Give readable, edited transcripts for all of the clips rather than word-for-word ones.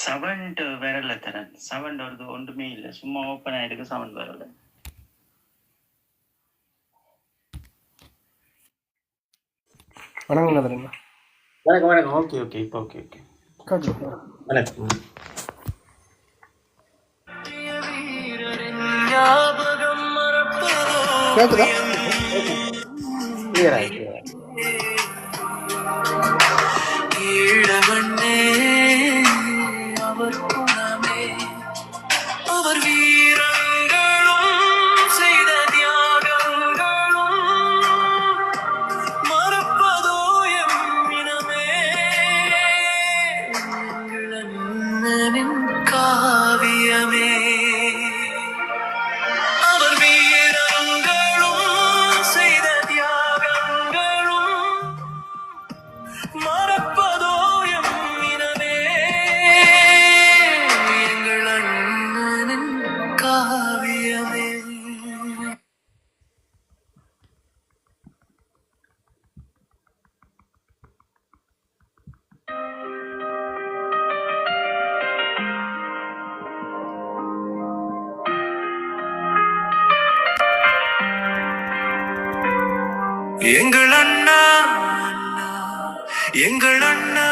Sound வரல தரேன். Sound வருது ஒன்றுமே இல்லை, சும்மா ஓப்பன் ஆயிருக்கு, சவுண்ட் வரல. வணக்கம் கதிரண்ணா. வணக்கம் வணக்கம். ஓகே ஓகே இப்போ ஓகே ஓகே வணக்கம். கேக்குதா? கிளியர் ஆயிடுச்சு. அவர் குணமே அவர் வீரங்களும் செய்த தியாகங்களும் மறப்பதோ எம்மினமே எங்கள் அண்ணனின் காவியமே. அவர் வீரங்களும் செய்த தியாகங்களும் மறப்பதோ எம்மினமே எங்கள் அண்ணனின் காவியமே. எங்கள் அண்ணா எங்கள் அண்ணா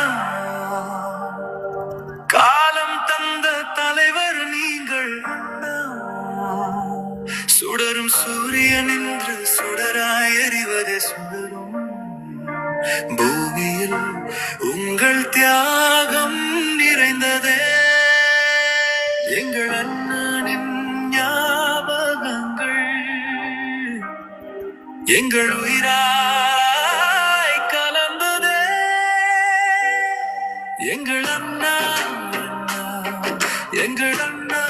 காலம் தந்த தலைவர் நீங்கள் அண்ணா. சுடரும் சூரியன் என்று சுடராய் எறிவதே சுடரும் பூமியில் உங்கள் தியாகம் நிறைந்ததே எங்கள் அண்ணனின் ஞாபகங்கள் எங்கள் உயிராய் கலந்ததே எங்கள் அண்ணா எங்கள் அண்ணா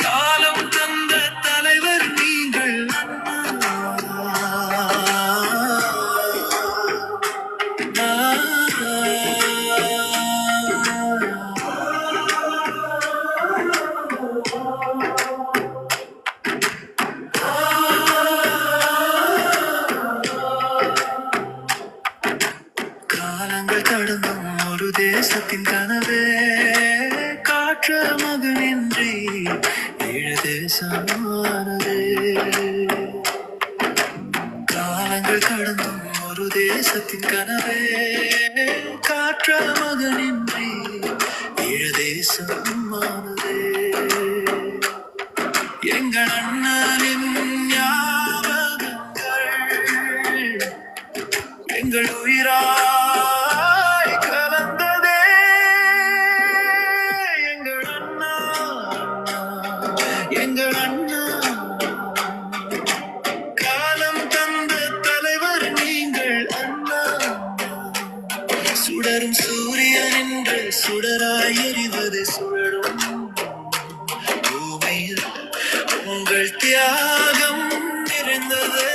காலம் தந்த தலைவர் நீங்கள் அண்ணா. காலங்கள் கடந்தும் ஒரு தேசத்தின் கனவே காற்ற மகனின்றி ஈழ தேசமானது. காலங்கள் கடந்தும் ஒரு தேசத்தின் கனவே காற்ற மகனின்றி ஈழ தேசமானது. எங்கள் அண்ணனின் ஞாபகங்கள் எங்கள் உயிராய் கலந்ததே எங்கள் அண்ணா எங்கள் அண்ணா காலம் தந்த தலைவர் நீங்கள் அண்ணா. சுடரும் சூரியன் என்று சுடராய் எறிவது சுழலும் பூமியில் உங்கள் தியாகம் நிறைந்ததே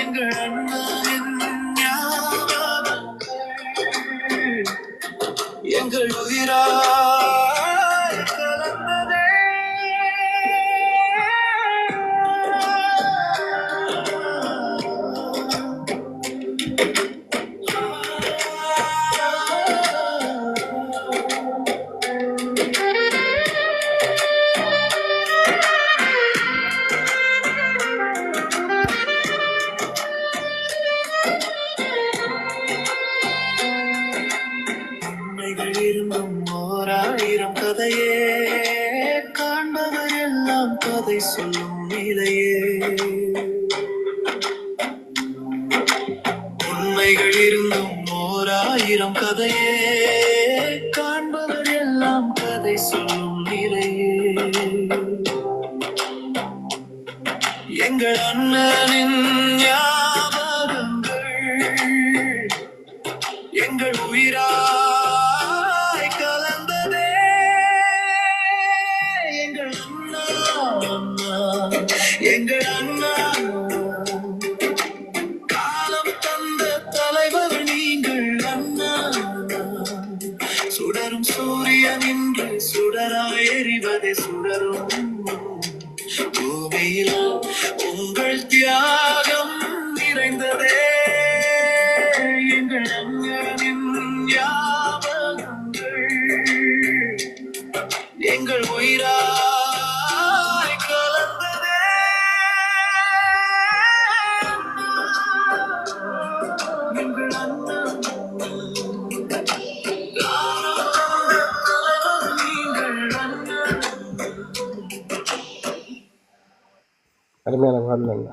எங்கள் அண்ணனின் ஞாபகங்கள் எங்கள் உயிராய் கலந்ததே. உண்மைகள் இருந்தும் ஓராயிரம் கதையே காண்பவர் எல்லாம் கதை சொல்லும் நிலையே. உண்மைகள் இருந்தும் ஓராயிரம் கதையே காண்பவர் எல்லாம் கதை சொல்லும் நிலையே. எங்கள் அண்ணனின் ஞாபகங்கள் எங்கள் உயிராய் கலந்ததே எங்கள் அண்ணா எங்கள் அண்ணா காலம் தந்த தலைவர் நீங்கள் அண்ணா. சுடரும் சூரியன் என்று சுடராய் எறிவதே சுடரும் பூமியில் உங்கள் தியாகம் நிறைந்ததே எங்கள் அண்ணனின் அருமையான பாடல்.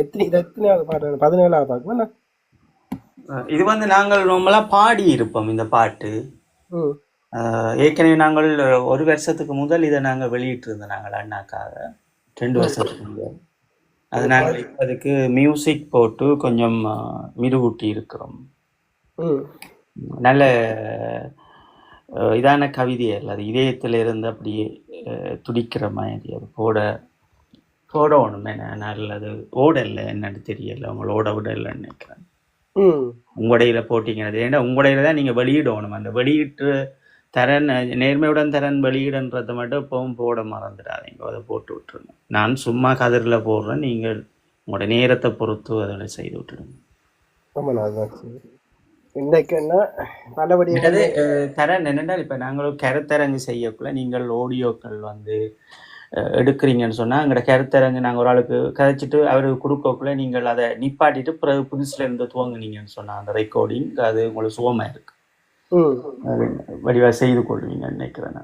எத்தனையாவது பாட்டு? 17வது பாட்டு. இது நாங்கள் நம்மளா பாடி இருப்போம் இந்த பாட்டு. ஏற்கனவே நாங்கள் ஒரு வருஷத்துக்கு முதல் இதை நாங்கள் வெளியிட்டு இருந்தோம் நாங்கள் அண்ணாக்காக 2 வருஷத்துக்கு முதல். அது நாங்கள் அதுக்கு மியூசிக் போட்டு கொஞ்சம் மிருகூட்டி இருக்கிறோம். நல்ல இதான கவிதை அல்ல, அது இதயத்துல இருந்து அப்படியே துடிக்கிற மாதிரி அது போடணும். என்ன நல்லது ஓடல என்னன்னு தெரியல, உங்களோட விடலன்னு நினைக்கிறேன். உங்களுடையில போட்டீங்க ஏன்னா உங்களுடையில தான் நீங்க வெளியிடணும். அந்த வெளியிட்டு தரன் நேர்மையுடன் தரன் வெளியிடன்றதை மட்டும் இப்பவும் போட மறந்துடாதீங்க, அதை போட்டு விட்டுருங்க. நான் சும்மா கதிரில் போடுறேன், நீங்கள் உங்களோட நேரத்தை பொறுத்து அதில் செய்து விட்டுடுங்க. தரன் என்னென்றால் இப்போ நாங்களும் கருத்தரங்கு செய்யக்குள்ள நீங்கள் ஆடியோக்கள் எடுக்கிறீங்கன்னு சொன்னால் எங்களோட கருத்தரங்கு நாங்கள் ஒரு ஆளுக்கு கதைச்சிட்டு அவருக்கு கொடுக்கக்குள்ள நீங்கள் அதை நிப்பாட்டிட்டு பிறகு புதுசுல இருந்து துவங்குனீங்கன்னு சொன்னால் அந்த ரெக்கார்டிங் அது உங்களுக்கு சுகமாக இருக்கு, வடிவா செய்து கொள்வீங்கன்னு நினைக்கிறேன்.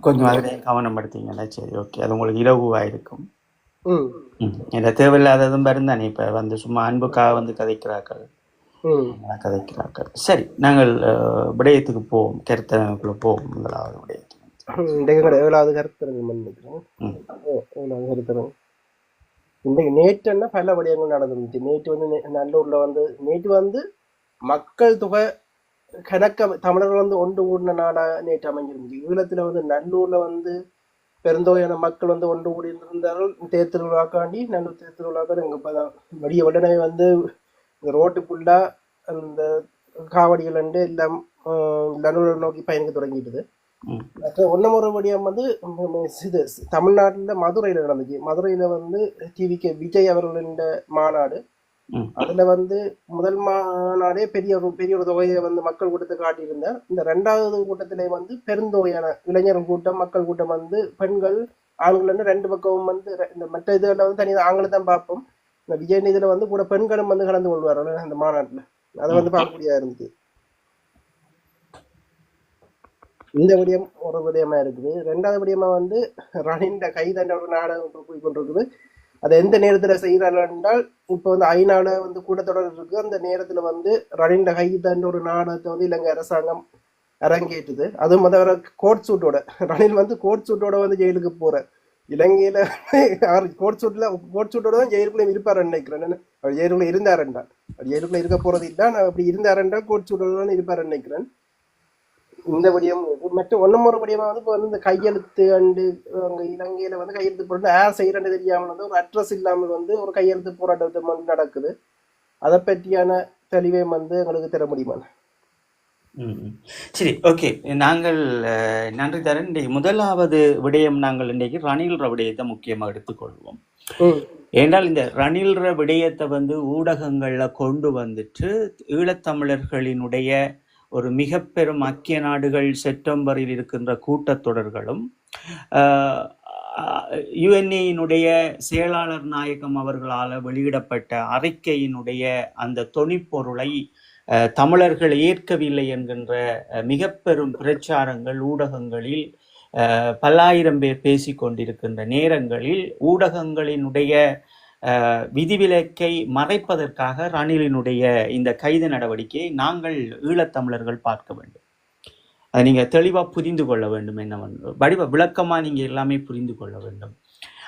கொஞ்சம் அதிலே கவனம் படுத்தீங்கன்னா சரி, ஓகே, அது உங்களுக்கு இலகுவாக இருக்கும். இந்த தேவையில்லாததும் இருந்தானே இப்போ சும்மா அன்புக்காக கதைக்கிறார்கள். சரி, நாங்கள் விடயத்துக்கு போவோம், கருத்தரங்குக்குள்ள போவோம். முதலாவது விடயத்துக்கு நேற்று பல விடயங்கள் நடந்துருந்துச்சு. நேற்று நல்லூர்ல நேற்று மக்கள் தொகை கணக்க தமிழர்கள் ஒன்று கூடின நாடா நேற்று அமைஞ்சிருந்துச்சு. ஈழத்துல நல்லூர்ல பெருந்தொகையான மக்கள் ஒன்று கூடி இருந்தார்கள். தேர்திருவிழாக்காண்டி நல்லூர் தேர்திருவிழாக்காண்டி எங்க இப்பதான் வடிய உடனே இந்த ரோட்டுக்குள்ளா அந்த காவடிகள் எல்லாம் நல்லூரை நோக்கி பயணிக்க தொடங்கிட்டுது. ஒன்னமுறை வடிவம் இது தமிழ்நாட்டுல மதுரையில நடந்துச்சு. மதுரையில டிவிக்கு விஜய் அவர்களின் மாநாடு. அதுல முதல் மாநாடே பெரிய ஒரு தொகையை மக்கள் கூட்டத்தை காட்டியிருந்தார். இந்த 2வது கூட்டத்திலே பெருந்தொகையான இளைஞர்கள் கூட்டம், மக்கள் கூட்டம் பெண்கள் ஆண்கள் 2 பக்கமும் இந்த மற்ற இதுல தனியாக ஆண்களை தான் பார்ப்போம். இந்த விஜய் இதுல கூட பெண்களும் கலந்து கொள்வார்கள் அந்த மாநாட்டுல. அதை பார்க்கக்கூடியதா இருந்துச்சு. இந்த விடயம் ஒரு விடயமா இருக்குது. 2வது விடயமா ரணின் கைதாண்ட ஒரு நாடகம் போய் கொண்டிருக்குது. அதை எந்த நேரத்துல செய்யறார்கள் என்றால் இப்ப ஐநாட கூட்டத்தொடர் இருக்கு. அந்த நேரத்துல ரணின் கைதாண்ட ஒரு நாடகத்தை இலங்கை அரசாங்கம் அரங்கேற்றுது. அதுவும் அவர் கோட் சூட்டோட ரணில் கோட் சூட்டோட ஜெயிலுக்கு போற. இலங்கையில கோட் சூட்டோட தான் ஜெயிலுக்குள்ள இருப்பாரு நினைக்கிறேன். அவர் ஜெயிலுக்குள்ள இருந்தாருன்றான். அவர் ஜெயிலுக்குள்ள இருக்க போறது இல்லை, அப்படி இருந்தாருன்றால் கோட் சூட்டோட தான் இருப்பாரு நினைக்கிறேன். இந்த விடயம் மற்ற ஒன்னமுறை விடயமா இந்த கையெழுத்து அண்டு அங்க இலங்கையில கையெழுத்து போட்டு யார் செய்யறன்னு தெரியாமல் ஒரு அட்ரஸ் இல்லாமல் ஒரு கையெழுத்து போராட்டத்தை நடக்குது. அதை பற்றியான தெளிவை எங்களுக்கு தர முடியுமா? சரி, ஓகே. நாங்கள் நன்றி தரேன். முதலாவது விடயம் நாங்கள் இன்றைக்கு ரணில்ற விடயத்தை முக்கியமாக எடுத்துக்கொள்வோம். ஏனால் இந்த ரணில்ற விடயத்தை ஊடகங்கள்ல கொண்டு ஈழத்தமிழர்களினுடைய ஒரு மிக பெரும் ஐக்கிய நாடுகள் செப்டம்பரில் இருக்கின்ற கூட்டத்தொடர்களும் யுஎன்ஏயினுடைய செயலாளர் நாயகம் அவர்களால் வெளியிடப்பட்ட அறிக்கையினுடைய அந்த தொனிப்பொருளை தமிழர்கள் ஏற்கவில்லை என்கின்ற மிக பெரும் பிரச்சாரங்கள் ஊடகங்களில் பல்லாயிரம் பேர் பேசிக்கொண்டிருக்கின்ற நேரங்களில் ஊடகங்களினுடைய விதிவிலக்கை மறைப்பதற்காக ரணிலினுடைய இந்த கைது நடவடிக்கையை நாங்கள் ஈழத்தமிழர்கள் பார்க்க வேண்டும். அதை நீங்கள் தெளிவாக புரிந்து கொள்ள வேண்டும். என்ன விளக்கமாக நீங்கள் எல்லாமே புரிந்து கொள்ள வேண்டும்.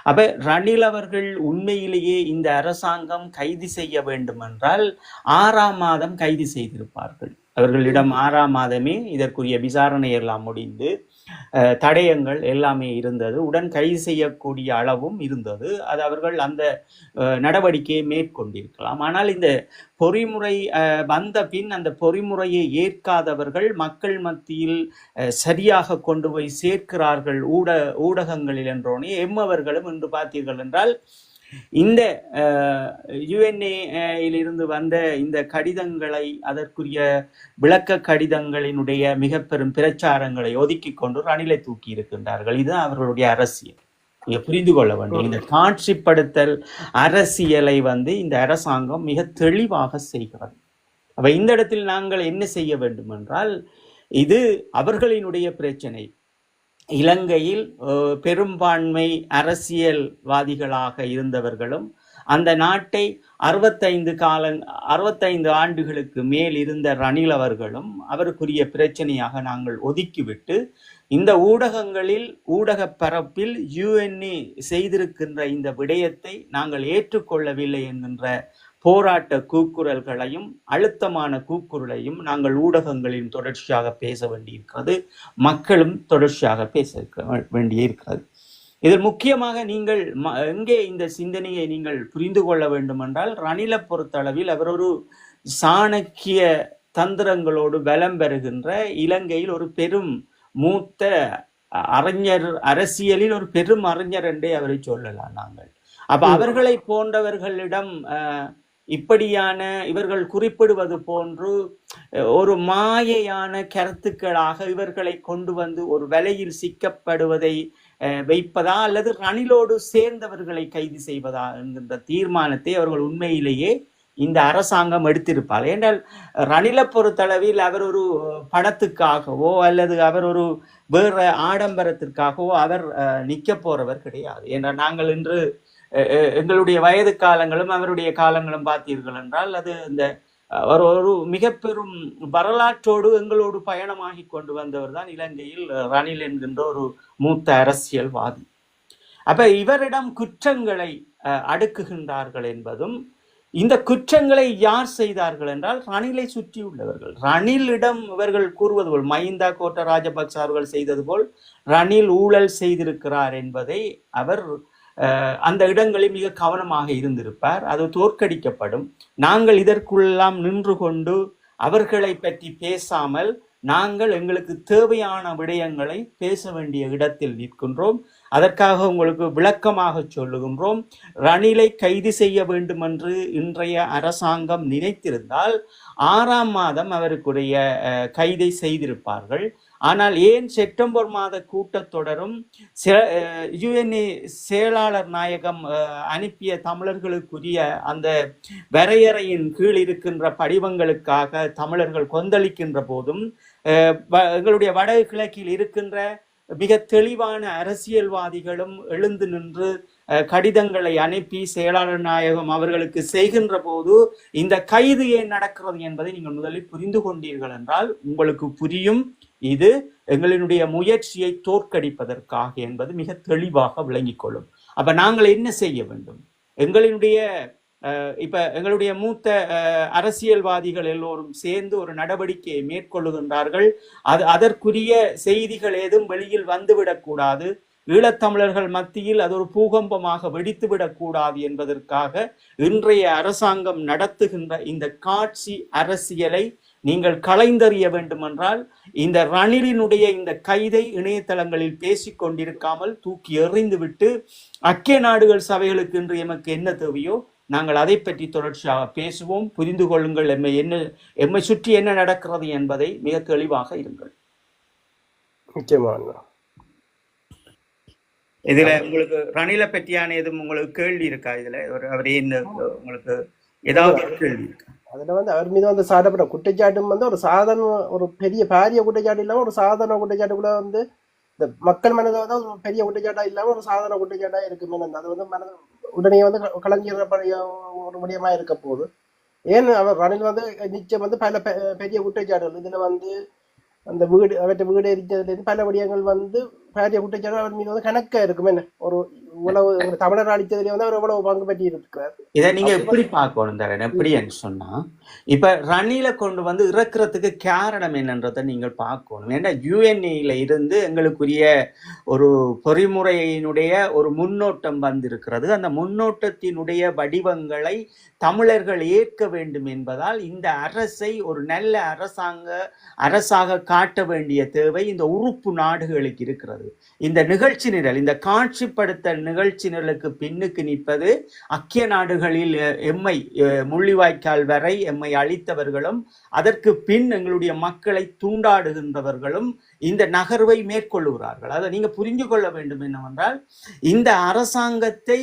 அப்ப ரணில் அவர்கள் உண்மையிலேயே இந்த அரசாங்கம் கைது செய்ய வேண்டும் என்றால் 6ஆம் மாதம் கைது செய்திருப்பார்கள். அவர்களிடம் 6ஆம் மாதமே இதற்குரிய விசாரணை எல்லாம் முடிந்து தடயங்கள் எல்லாமே இருந்தது. உடன் கைது செய்யக்கூடிய அளவும் இருந்தது. அது அவர்கள் அந்த நடவடிக்கையை மேற்கொண்டிருக்கலாம். ஆனால் இந்த பொறிமுறை வந்த பின் அந்த பொறிமுறையை ஏற்காதவர்கள் மக்கள் மத்தியில் சரியாக கொண்டு போய் சேர்க்கிறார்கள் ஊடகங்களில் என்றோனே எம்மவர்களும் என்று பார்த்தீர்கள் என்றால் இந்த யுஎன்ஏயிலிருந்து வந்த இந்த கடிதங்களை அதற்குரிய விளக்க கடிதங்களினுடைய மிக பெரும் பிரச்சாரங்களை ஒதுக்கி கொண்டு ரணிலை தூக்கி இருக்கின்றார்கள். இது அவர்களுடைய அரசியல். நீங்க புரிந்து கொள்ள வேண்டும். இந்த காட்சிப்படுத்தல் அரசியலை இந்த அரசாங்கம் மிக தெளிவாக செய்கிறது. அப்ப இந்த இடத்தில் நாங்கள் என்ன செய்ய வேண்டும் என்றால், இது அவர்களினுடைய பிரச்சனை. இலங்கையில் பெரும்பான்மை அரசியல்வாதிகளாக இருந்தவர்களும் அந்த நாட்டை 65 ஆண்டுகளுக்கு மேல் இருந்த ரணில் அவர்களும் அவருக்குரிய பிரச்சனையாக நாங்கள் ஒதுக்கிவிட்டு இந்த ஊடகங்களில் ஊடக பரப்பில் யுஎன்ஏ செய்திருக்கின்ற இந்த விடயத்தை நாங்கள் ஏற்றுக்கொள்ளவில்லை என்கின்ற போராட்ட கூக்குரல்களையும் அழுத்தமான கூக்குரலையும் நாங்கள் ஊடகங்களில் தொடர்ச்சியாக பேச வேண்டியிருக்கிறது, மக்களும் தொடர்ச்சியாக பேச வேண்டியிருக்கிறது. இதில் முக்கியமாக நீங்கள் எங்கே இந்த சிந்தனையை நீங்கள் புரிந்து கொள்ள வேண்டும் என்றால், ரணிலை பொறுத்தளவில் அவர் ஒரு சாணக்கிய தந்திரங்களோடு பலம் பெறுகின்ற இலங்கையில் ஒரு பெரும் மூத்த அறிஞர், அரசியலில் ஒரு பெரும் அறிஞர் என்றே அவரை சொல்லலாம் நாங்கள். அப்ப அவர்களை போன்றவர்களிடம் இப்படியான இவர்கள் குறிப்பிடுவது போன்று ஒரு மாயையான கருத்துக்களாக இவர்களை கொண்டு வந்து ஒரு வலையில் சிக்கப்படுவதை வைப்பதா அல்லது ரணிலோடு சேர்ந்தவர்களை கைது செய்வதா என்கின்ற தீர்மானத்தை அவர்கள் உண்மையிலேயே இந்த அரசாங்கம் எடுத்திருப்பார். ஏனென்றால் ரணிலை பொறுத்தளவில் அவர் ஒரு பணத்துக்காகவோ அல்லது அவர் ஒரு வேற ஆடம்பரத்திற்காகவோ அவர் நிற்க போறவர் கிடையாது. ஏனென்றால் நாங்கள் இன்று எங்களுடைய வயது காலங்களும் அவருடைய காலங்களும் பார்த்தீர்கள் என்றால் அது இந்த ஒரு மிக பெரும் வரலாற்றோடு எங்களோடு பயணமாகி கொண்டு வந்தவர் தான் இலங்கையில் ரணில் என்கின்ற ஒரு மூத்த அரசியல்வாதி. அப்ப இவரிடம் குற்றங்களை அடுக்குகின்றார்கள் என்பதும், இந்த குற்றங்களை யார் செய்தார்கள் என்றால் ரணிலை சுற்றியுள்ளவர்கள். ரணிலிடம் இவர்கள் கூறுவது போல், மஹிந்த கோட்ட ராஜபக்ச அவர்கள் செய்தது போல் ரணில் ஊழல் செய்திருக்கிறார் என்பதை அவர் அந்த இடங்களில் மிக கவனமாக இருந்திருப்பார். அது தோற்கடிக்கப்படும். நாங்கள் இதற்குள்ளெல்லாம் நின்று கொண்டு அவர்களை பற்றி பேசாமல் நாங்கள் எங்களுக்கு தேவையான விடயங்களை பேச வேண்டிய இடத்தில் நிற்கின்றோம். அதற்காக உங்களுக்கு விளக்கமாக சொல்லுகின்றோம். ரணிலை கைது செய்ய வேண்டும் என்று இன்றைய அரசாங்கம் நினைத்திருந்தால் 6ஆம் மாதம் அவருக்குரிய கைதை செய்திருப்பார்கள். ஆனால் ஏன் செப்டம்பர் மாத கூட்டத்தொடரும் யுஎன்ஏ செயலாளர் நாயகம் அனுப்பிய தமிழர்களுக்குரிய அந்த வரையறையின் கீழ் இருக்கின்ற படிவங்களுக்காக தமிழர்கள் கொந்தளிக்கின்ற போதும் எங்களுடைய வடகிழக்கில் இருக்கின்ற மிக தெளிவான அரசியல்வாதிகளும் எழுந்து நின்று கடிதங்களை அனுப்பி செயலாளர் நாயகம் அவர்களுக்கு செய்கின்ற போது இந்த கைது ஏன் நடக்கிறது என்பதை நீங்கள் முதலில் புரிந்து கொண்டீர்கள் என்றால் உங்களுக்கு புரியும். இது எங்களினுடைய முயற்சியை தோற்கடிப்பதற்காக என்பது மிக தெளிவாக விளங்கிக் கொள்ளும். அப்ப நாங்கள் என்ன செய்ய வேண்டும்? எங்களுடைய மூத்த அரசியல்வாதிகள் எல்லோரும் சேர்ந்து ஒரு நடவடிக்கையை மேற்கொள்ளுகின்றார்கள். அதற்குரிய செய்திகள் ஏதும் வெளியில் வந்துவிடக்கூடாது. ஈழத்தமிழர்கள் மத்தியில் அது ஒரு பூகம்பமாக வெடித்துவிடக்கூடாது என்பதற்காக இன்றைய அரசாங்கம் நடத்துகின்ற இந்த காட்சி அரசியலை நீங்கள் களைந்தறிய வேண்டுமென்றால் இந்த ரணிலினுடைய இந்த கைதை இணையதளங்களில் பேசிக் கொண்டிருக்காமல் தூக்கி எறிந்துவிட்டு ஐக்கிய நாடுகள் சபைகளுக்கு இன்று எமக்கு என்ன தேவையோ நாங்கள் அதை பற்றி தொடர்ச்சியாக பேசுவோம். புரிந்து கொள்ளுங்கள் எம்மை சுற்றி என்ன நடக்கிறது என்பதை மிக தெளிவாக இருங்கள். இதுல உங்களுக்கு ரணிலை பற்றியான எதுவும் உங்களுக்கு கேள்வி இருக்கா? இதுல அவர் என்ன உங்களுக்கு ஏதாவது கேள்வி இருக்கா? அதுல அவர் மீது சாடப்பட்ட குற்றச்சாட்டும் ஒரு சாதாரண ஒரு பெரிய பாரிய குற்றச்சாட்டு இல்லாம ஒரு சாதாரண குற்றச்சாட்டுக்குள்ள இந்த மக்கள் மனதை பெரிய குற்றச்சாட்டா இல்லாம ஒரு சாதாரண குற்றச்சாட்டா இருக்குமே. அது மனது உடனே கலைஞர் ஒரு முடியமா இருக்க போகுது. ஏன் அவர் ரணில் நிச்சயம் பல பெரிய குற்றச்சாட்டுகள் இதுல அந்த வீடு எரிச்சதுல இருந்து பல விடயங்கள் பெரிய குற்றச்சாட்டு அவர் மீது கணக்கா இருக்கும். என்ன ஒரு உழவு தமிழர் அளித்ததுல அவர் எவ்வளவு பங்கு பற்றி இருக்கிறார். இதை நீங்க எப்படி பார்க்கணும் தரேன். எப்படின்னு சொன்னா இப்ப ரணிலை கொண்டு இறக்குறதுக்கு காரணம் என்னன்றதை நீங்கள் பார்க்கணும். ஏன்னா யுஎன்ஏல இருந்து எங்களுக்குரிய ஒரு பொறிமுறையினுடைய ஒரு முன்னோட்டம் வந்திருக்கிறது. அந்த முன்னோட்டத்தினுடைய வடிவங்களை தமிழர்கள் ஏற்க வேண்டும் என்பதால் இந்த அரசை ஒரு நல்ல அரசாக காட்ட வேண்டிய தேவை இந்த உறுப்பு நாடுகளுக்கு இருக்கிறது. இந்த நிகழ்ச்சி நிரல், இந்த காட்சிப்படுத்தல் நிகழ்ச்சி நிரலுக்கு பின்னுக்கு நிற்பது ஐக்கிய நாடுகளில் எம்மை முள்ளிவாய்க்கால் வரை எம்மை அளித்தவர்களும் அதற்கு பின் எங்களுடைய மக்களை தூண்டாடுகின்றவர்களும் இந்த நகர்வை மேற்கொள்ளுகிறார்கள். அதை நீங்க புரிந்து கொள்ள வேண்டும் என்னவென்றால் இந்த அரசாங்கத்தை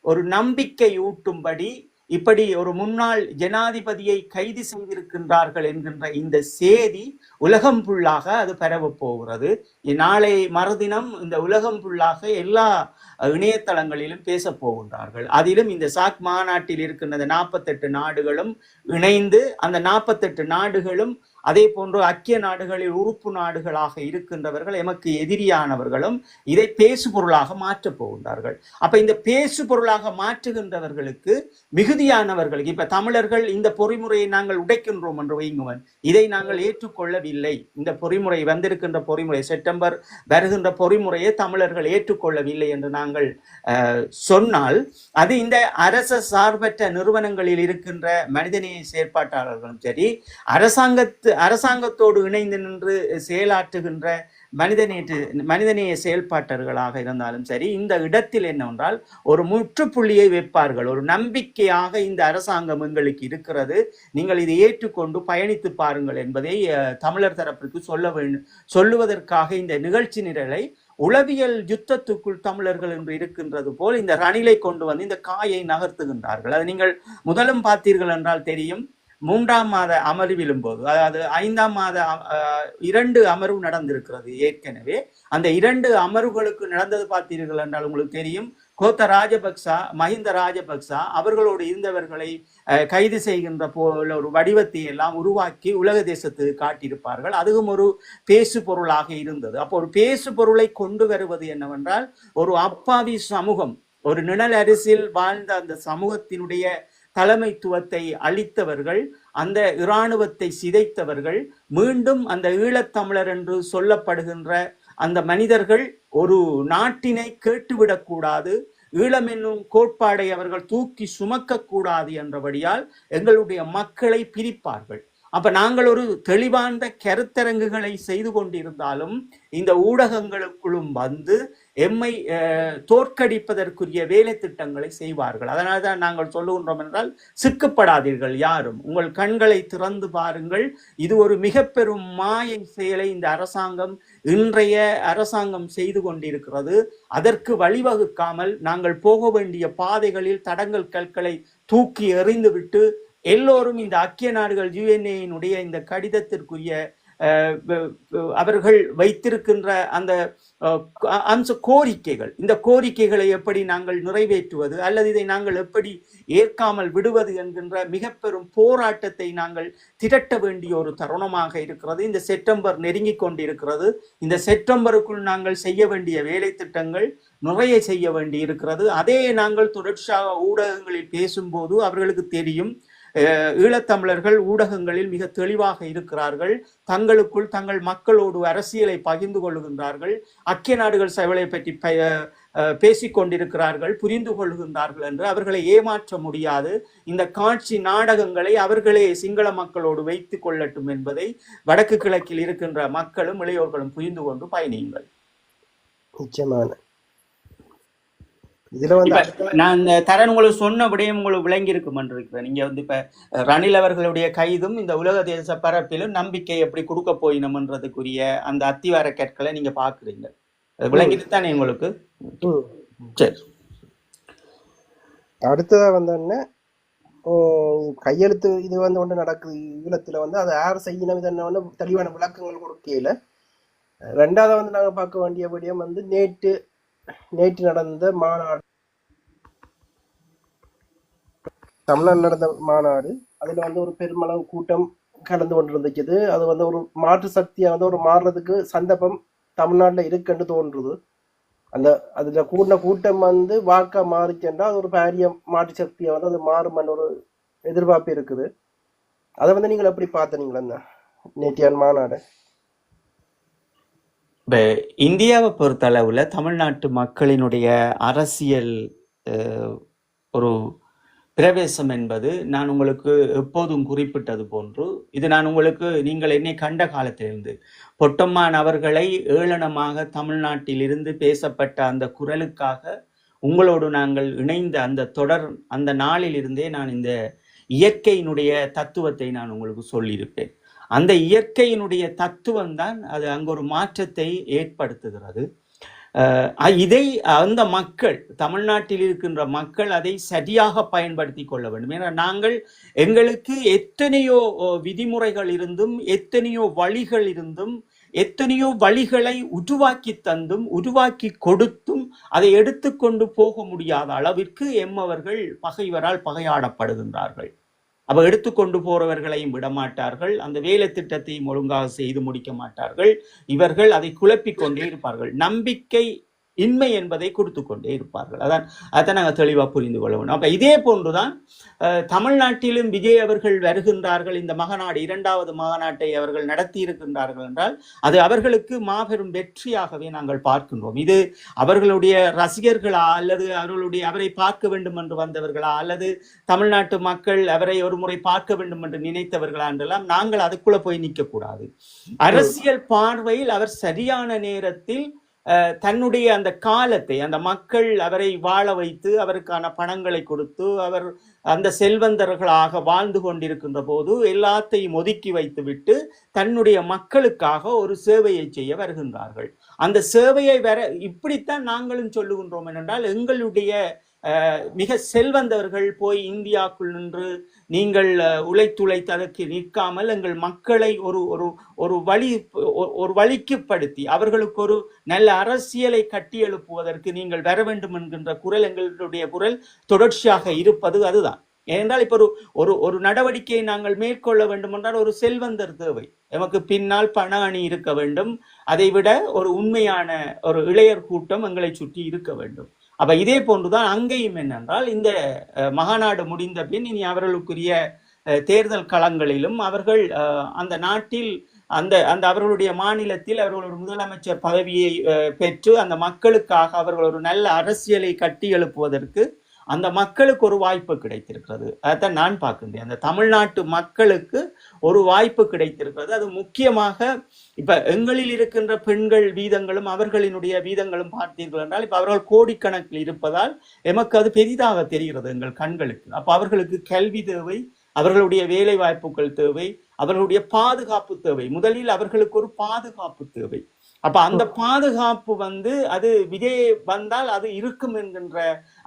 ஒரு நம்பிக்கை ஊட்டும்படி இப்படி ஒரு முன்னாள் ஜனாதிபதியை கைது செய்திருக்கின்றார்கள் என்கின்ற இந்த செய்தி உலகம் புள்ளாக அது பரவப் போகிறது. நாளை மறுதினம் இந்த உலகம் புள்ளாக எல்லா இணையதளங்களிலும் பேச போகின்றார்கள். அதிலும் இந்த சாக் மாநாட்டில் இருக்கின்ற 48 நாடுகளும் இணைந்து அந்த 48 நாடுகளும் அதே போன்று ஐக்கிய நாடுகளில் உறுப்பு நாடுகளாக இருக்கின்றவர்கள் எமக்கு எதிரியானவர்களும் இதை பேசு பொருளாக மாற்றப் போகின்றார்கள். அப்ப இந்த பேசு பொருளாக மாற்றுகின்றவர்களுக்கு மிகுதியானவர்களுக்கு இப்ப தமிழர்கள் இந்த பொறிமுறையை நாங்கள் உடைக்கின்றோம் என்று வைங்குவன், இதை நாங்கள் ஏற்றுக்கொள்ளவில்லை. இந்த பொறிமுறை வந்திருக்கின்ற பொறிமுறை செப்டம்பர் வருகின்ற பொறிமுறையை தமிழர்கள் ஏற்றுக்கொள்ளவில்லை என்று நாங்கள் சொன்னால் அது இந்த அரச சார்பற்ற நிறுவனங்களில் இருக்கின்ற மனிதநேய செயற்பாட்டாளர்களும் சரி, அரசாங்கத்தோடு இணைந்து நின்று செயலாற்றுகின்ற மனிதநேய செயல்பாட்டர்களாக இருந்தாலும் சரி, இந்த இடத்தில் என்னவென்றால் ஒரு முற்றுப்புள்ளியை வைப்பார்கள். ஒரு நம்பிக்கையாக இந்த அரசாங்கம் எங்களுக்கு இருக்கிறது, நீங்கள் இதை ஏற்றுக்கொண்டு பயணித்து பாருங்கள் என்பதை தமிழர் தரப்பிற்கு சொல்லுவதற்காக இந்த நிகழ்ச்சி நிரலை உளவியல் யுத்தத்துக்குள் தமிழர்கள் என்று இருக்கின்றது போல் இந்த ரணிலை கொண்டு வந்து இந்த காயை நகர்த்துகின்றார்கள். அது நீங்கள் முதலும் பார்த்தீர்கள் என்றால் தெரியும். 3ஆம் மாத அமர்விலும் போது, அதாவது 5ஆம் மாத 2 அமர்வு நடந்திருக்கிறது ஏற்கனவே. அந்த 2 அமர்வுகளுக்கு நடந்தது பார்த்தீர்கள் என்றால் உங்களுக்கு தெரியும். கோத்த ராஜபக்சா, மஹிந்த ராஜபக்சா அவர்களோடு இருந்தவர்களை கைது செய்கின்ற போல ஒரு வடிவத்தை எல்லாம் உருவாக்கி உலக தேசத்துக்கு காட்டியிருப்பார்கள். அதுவும் ஒரு பேசு பொருளாக இருந்தது. அப்போ ஒரு பேசு பொருளை கொண்டு வருவது என்னவென்றால், ஒரு அப்பாவி சமூகம், ஒரு நிழல் அரிசியில் வாழ்ந்த அந்த சமூகத்தினுடைய தலைமைத்துவத்தை அளித்தவர்கள், அந்த இராணுவத்தை சிதைத்தவர்கள், மீண்டும் அந்த ஈழத்தமிழர் என்று சொல்லப்படுகின்ற அந்த மனிதர்கள் ஒரு நாட்டினை கேட்டுவிடக்கூடாது, ஈழம் என்னும் கோட்பாடை அவர்கள் தூக்கி சுமக்க கூடாது என்றபடியால் எங்களுடைய மக்களை பிரிப்பார்கள். அப்ப நாங்கள் ஒரு தெளிவான கருத்தரங்குகளை செய்து கொண்டிருந்தாலும் இந்த ஊடகங்களுக்குள்ளும் வந்து எம்மை தோற்கடிப்பதற்குரிய வேலை திட்டங்களை செய்வார்கள். அதனால்தான் நாங்கள் சொல்லுகின்றோம் என்றால், சிக்கப்படாதீர்கள் யாரும், உங்கள் கண்களை திறந்து பாருங்கள். இது ஒரு மிக பெரும் மாயை செயலை இந்த இன்றைய அரசாங்கம் செய்து கொண்டிருக்கிறது. அதற்கு வழிவகுக்காமல் நாங்கள் போக வேண்டிய பாதைகளில் தடங்கல் கற்களை தூக்கி எறிந்துவிட்டு எல்லோரும் இந்த ஐக்கிய நாடுகள் UNA-யினுடைய இந்த கடிதத்திற்குரிய அவர்கள் வைத்திருக்கின்ற அந்த கோரிக்கைகள், இந்த கோரிக்கைகளை எப்படி நாங்கள் நிறைவேற்றுவது அல்லது இதை நாங்கள் எப்படி ஏற்காமல் விடுவது என்கின்ற மிக பெரும் போராட்டத்தை நாங்கள் திரட்ட வேண்டிய ஒரு தருணமாக இருக்கிறது. இந்த செப்டம்பர் நெருங்கி கொண்டிருக்கிறது. இந்த செப்டம்பருக்குள் நாங்கள் செய்ய வேண்டிய வேலை திட்டங்கள் நிறைய செய்ய வேண்டி இருக்கிறது. அதே நாங்கள் தொடர்ச்சியாக ஊடகங்களில் பேசும்போது அவர்களுக்கு தெரியும், ஈழத்தமிழர்கள் ஊடகங்களில் மிக தெளிவாக இருக்கிறார்கள். தங்களுக்குள் தங்கள் மக்களோடு அரசியலை பகிர்ந்து கொள்ளுகின்றார்கள், ஐக்கிய நாடுகள் சபையை பற்றி பேசிக் கொண்டிருக்கிறார்கள், புரிந்து கொள்கின்றார்கள் என்று அவர்களை ஏமாற்ற முடியாது. இந்த காட்சி நாடகங்களை அவர்களே சிங்கள மக்களோடு வைத்துக் கொள்ளட்டும் என்பதை வடக்கு கிழக்கில் இருக்கின்ற மக்களும் இளையோர்களும் புரிந்து கொண்டு பயணியுங்கள். நிச்சயமான இதுல வந்து நான் இந்த தரன் உங்களுக்கு சொன்ன விடயம் உங்களுக்கு விளங்கி இருக்கும் என்று இருக்கிறேன். நீங்க வந்து இப்ப ரணில் அவர்களுடைய கைதும் இந்த உலக தேச பரப்பிலும் நம்பிக்கை எப்படி கொடுக்க போயினம்ன்றதுக்குரிய அந்த அத்திவார கற்களை நீங்க பாக்குறீங்க. விளங்கிட்டு தானே உங்களுக்கு? சரி, அடுத்ததா வந்தோடனே கையெழுத்து இது வந்து ஒன்று நடக்குது ஈழத்துல வந்து, அதை யார் செய்யணும் இதென்ன தெளிவான விளக்கங்கள் கொடுக்கல. 2வது வந்து நாங்கள் பார்க்க வேண்டிய விடயம் வந்து நேற்று நடந்த மாநாடு, தமிழ்நாடு நடந்த மாநாடு. அதுல வந்து ஒரு பெருமளவு கூட்டம் கலந்து கொண்டிருந்துச்சு. அது வந்து ஒரு மாற்று சக்தியா வந்து ஒரு மாறுறதுக்கு சந்தர்ப்பம் தமிழ்நாட்டுல இருக்குன்னு தோன்றுது. அதுல கூட்டம் வந்து வாக்கா மாறிச்சென்றா அது ஒரு பாரிய மாற்று சக்தியா வந்து அது மாறுமன்னு ஒரு எதிர்பார்ப்பு இருக்குது. அதை வந்து நீங்கள் எப்படி பார்த்தீங்களா நேற்றைய மாநாடு? இந்தியாவை பொறுத்தளவுல தமிழ்நாட்டு மக்களினுடைய அரசியல் ஒரு பிரவேசம் என்பது நான் உங்களுக்கு எப்போதும் குறிப்பிட்டது போன்று, இது நான் உங்களுக்கு நீங்கள் என்னை கண்ட காலத்திலிருந்து பொட்டம்மான் அவர்களை ஏளனமாக தமிழ்நாட்டில் இருந்து பேசப்பட்ட அந்த குரலுக்காக உங்களோடு நாங்கள் இணைந்த அந்த நாளில் இருந்தே நான் இந்த இயற்கையினுடைய தத்துவத்தை நான் உங்களுக்கு சொல்லியிருப்பேன். அந்த இயற்கையினுடைய தத்துவம் தான் அது அங்கு ஒரு மாற்றத்தை ஏற்படுத்துகிறது. இதை அந்த மக்கள், தமிழ்நாட்டில் இருக்கின்ற மக்கள் அதை சரியாக பயன்படுத்தி கொள்ள வேண்டும். ஏன்னா நாங்கள் எங்களுக்கு எத்தனையோ விதிமுறைகள் இருந்தும், எத்தனையோ வழிகள் இருந்தும், எத்தனையோ வழிகளை உருவாக்கி தந்தும், உருவாக்கி கொடுத்தும் அதை எடுத்துக்கொண்டு போக முடியாத அளவிற்கு எம்மவர்கள் பகைவரால் பகையாடப்படுகின்றார்கள். அப்ப எடுத்துக்கொண்டு போறவர்களையும் விடமாட்டார்கள், அந்த வேலை திட்டத்தையும் ஒழுங்காக செய்து முடிக்க மாட்டார்கள். இவர்கள் அதை குழப்பிக் கொண்டே இருப்பார்கள், நம்பிக்கை இன்மை என்பதை கொடுத்து கொண்டே இருப்பார்கள். அதான் நாங்கள் தெளிவாக புரிந்து கொள்ள வேண்டும். அப்ப இதே போன்றுதான் தமிழ்நாட்டிலும் விஜய் அவர்கள் வருகின்றார்கள். இந்த மகாநாடு, 2வது மகாநாட்டை அவர்கள் நடத்தி இருக்கின்றார்கள் என்றால் அது அவர்களுக்கு மாபெரும் வெற்றியாகவே நாங்கள் பார்க்கின்றோம். இது அவர்களுடைய ரசிகர்களா, அல்லது அவரை பார்க்க வேண்டும் என்று வந்தவர்களா, அல்லது தமிழ்நாட்டு மக்கள் அவரை ஒரு முறை பார்க்க வேண்டும் என்று நினைத்தவர்களா என்றெல்லாம் நாங்கள் அதுக்குள்ள போய் நிற்க கூடாது. அரசியல் பார்வையில் அவர் சரியான நேரத்தில் தன்னுடைய அந்த காலத்தை, அந்த மக்கள் அவரை வாழ வைத்து அவருக்கான பணங்களை கொடுத்து அவர் அந்த செல்வந்தர்களாக வாழ்ந்து கொண்டிருக்கின்ற போது எல்லாத்தையும் ஒதுக்கி வைத்துவிட்டு தன்னுடைய மக்களுக்காக ஒரு சேவையை செய்ய வருகின்றார்கள். அந்த சேவையை இப்படித்தான் நாங்களும் சொல்லுகின்றோம். என்றால் எங்களுடைய மிக செல்வந்தவர்கள் போய் இந்தியாவுக்குள் நின்று நீங்கள் உழைத்துழைத்து அதற்கு நிற்காமல் எங்கள் மக்களை ஒரு வழிக்குப்படுத்தி அவர்களுக்கு ஒரு நல்ல அரசியலை கட்டி எழுப்புவதற்கு நீங்கள் வர வேண்டும் என்கின்ற குரல், எங்களுடைய குரல் தொடர்ச்சியாக இருப்பது அதுதான். ஏனென்றால் இப்ப ஒரு நடவடிக்கையை நாங்கள் மேற்கொள்ள வேண்டும் என்றால் ஒரு செல்வந்தர் தேவை, எமக்கு பின்னால் பண அணி இருக்க வேண்டும், அதை விட ஒரு உண்மையான ஒரு இளையர் கூட்டம் எங்களை சுற்றி இருக்க வேண்டும். அப்ப இதே போன்றுதான் அங்கேயும் என்னென்றால் இந்த மகாநாடு முடிந்த பின் இனி அவர்களுக்குரிய தேர்தல் களங்களிலும் அவர்கள் அந்த நாட்டில் அந்த அவர்களுடைய மாநிலத்தில் அவர்கள் ஒரு முதலமைச்சர் பதவியை பெற்று அந்த மக்களுக்காக அவர்கள் ஒரு நல்ல அரசியலை கட்டி எழுப்புவதற்கு அந்த மக்களுக்கு ஒரு வாய்ப்பு கிடைத்திருக்கிறது. அதைத்தான் நான் பார்க்கின்றேன். அந்த தமிழ்நாட்டு மக்களுக்கு ஒரு வாய்ப்பு கிடைத்திருக்கிறது. அது முக்கியமாக இப்ப எங்களில் இருக்கின்ற பெண்கள் வீதங்களும் அவர்களினுடைய வீதங்களும் பார்த்தீர்கள் என்றால் இப்ப அவர்கள் கோடிக்கணக்கில் இருப்பதால் எமக்கு அது பெரிதாக தெரிகிறது எங்கள் கண்களுக்கு. அப்ப அவர்களுக்கு கல்வி தேவை, அவர்களுடைய வேலை வாய்ப்புகள் தேவை, அவர்களுடைய பாதுகாப்பு தேவை. முதலில் அவர்களுக்கு ஒரு பாதுகாப்பு தேவை. அப்ப அந்த பாதுகாப்பு அது விஜய் வந்தால் அது இருக்கும் என்கின்ற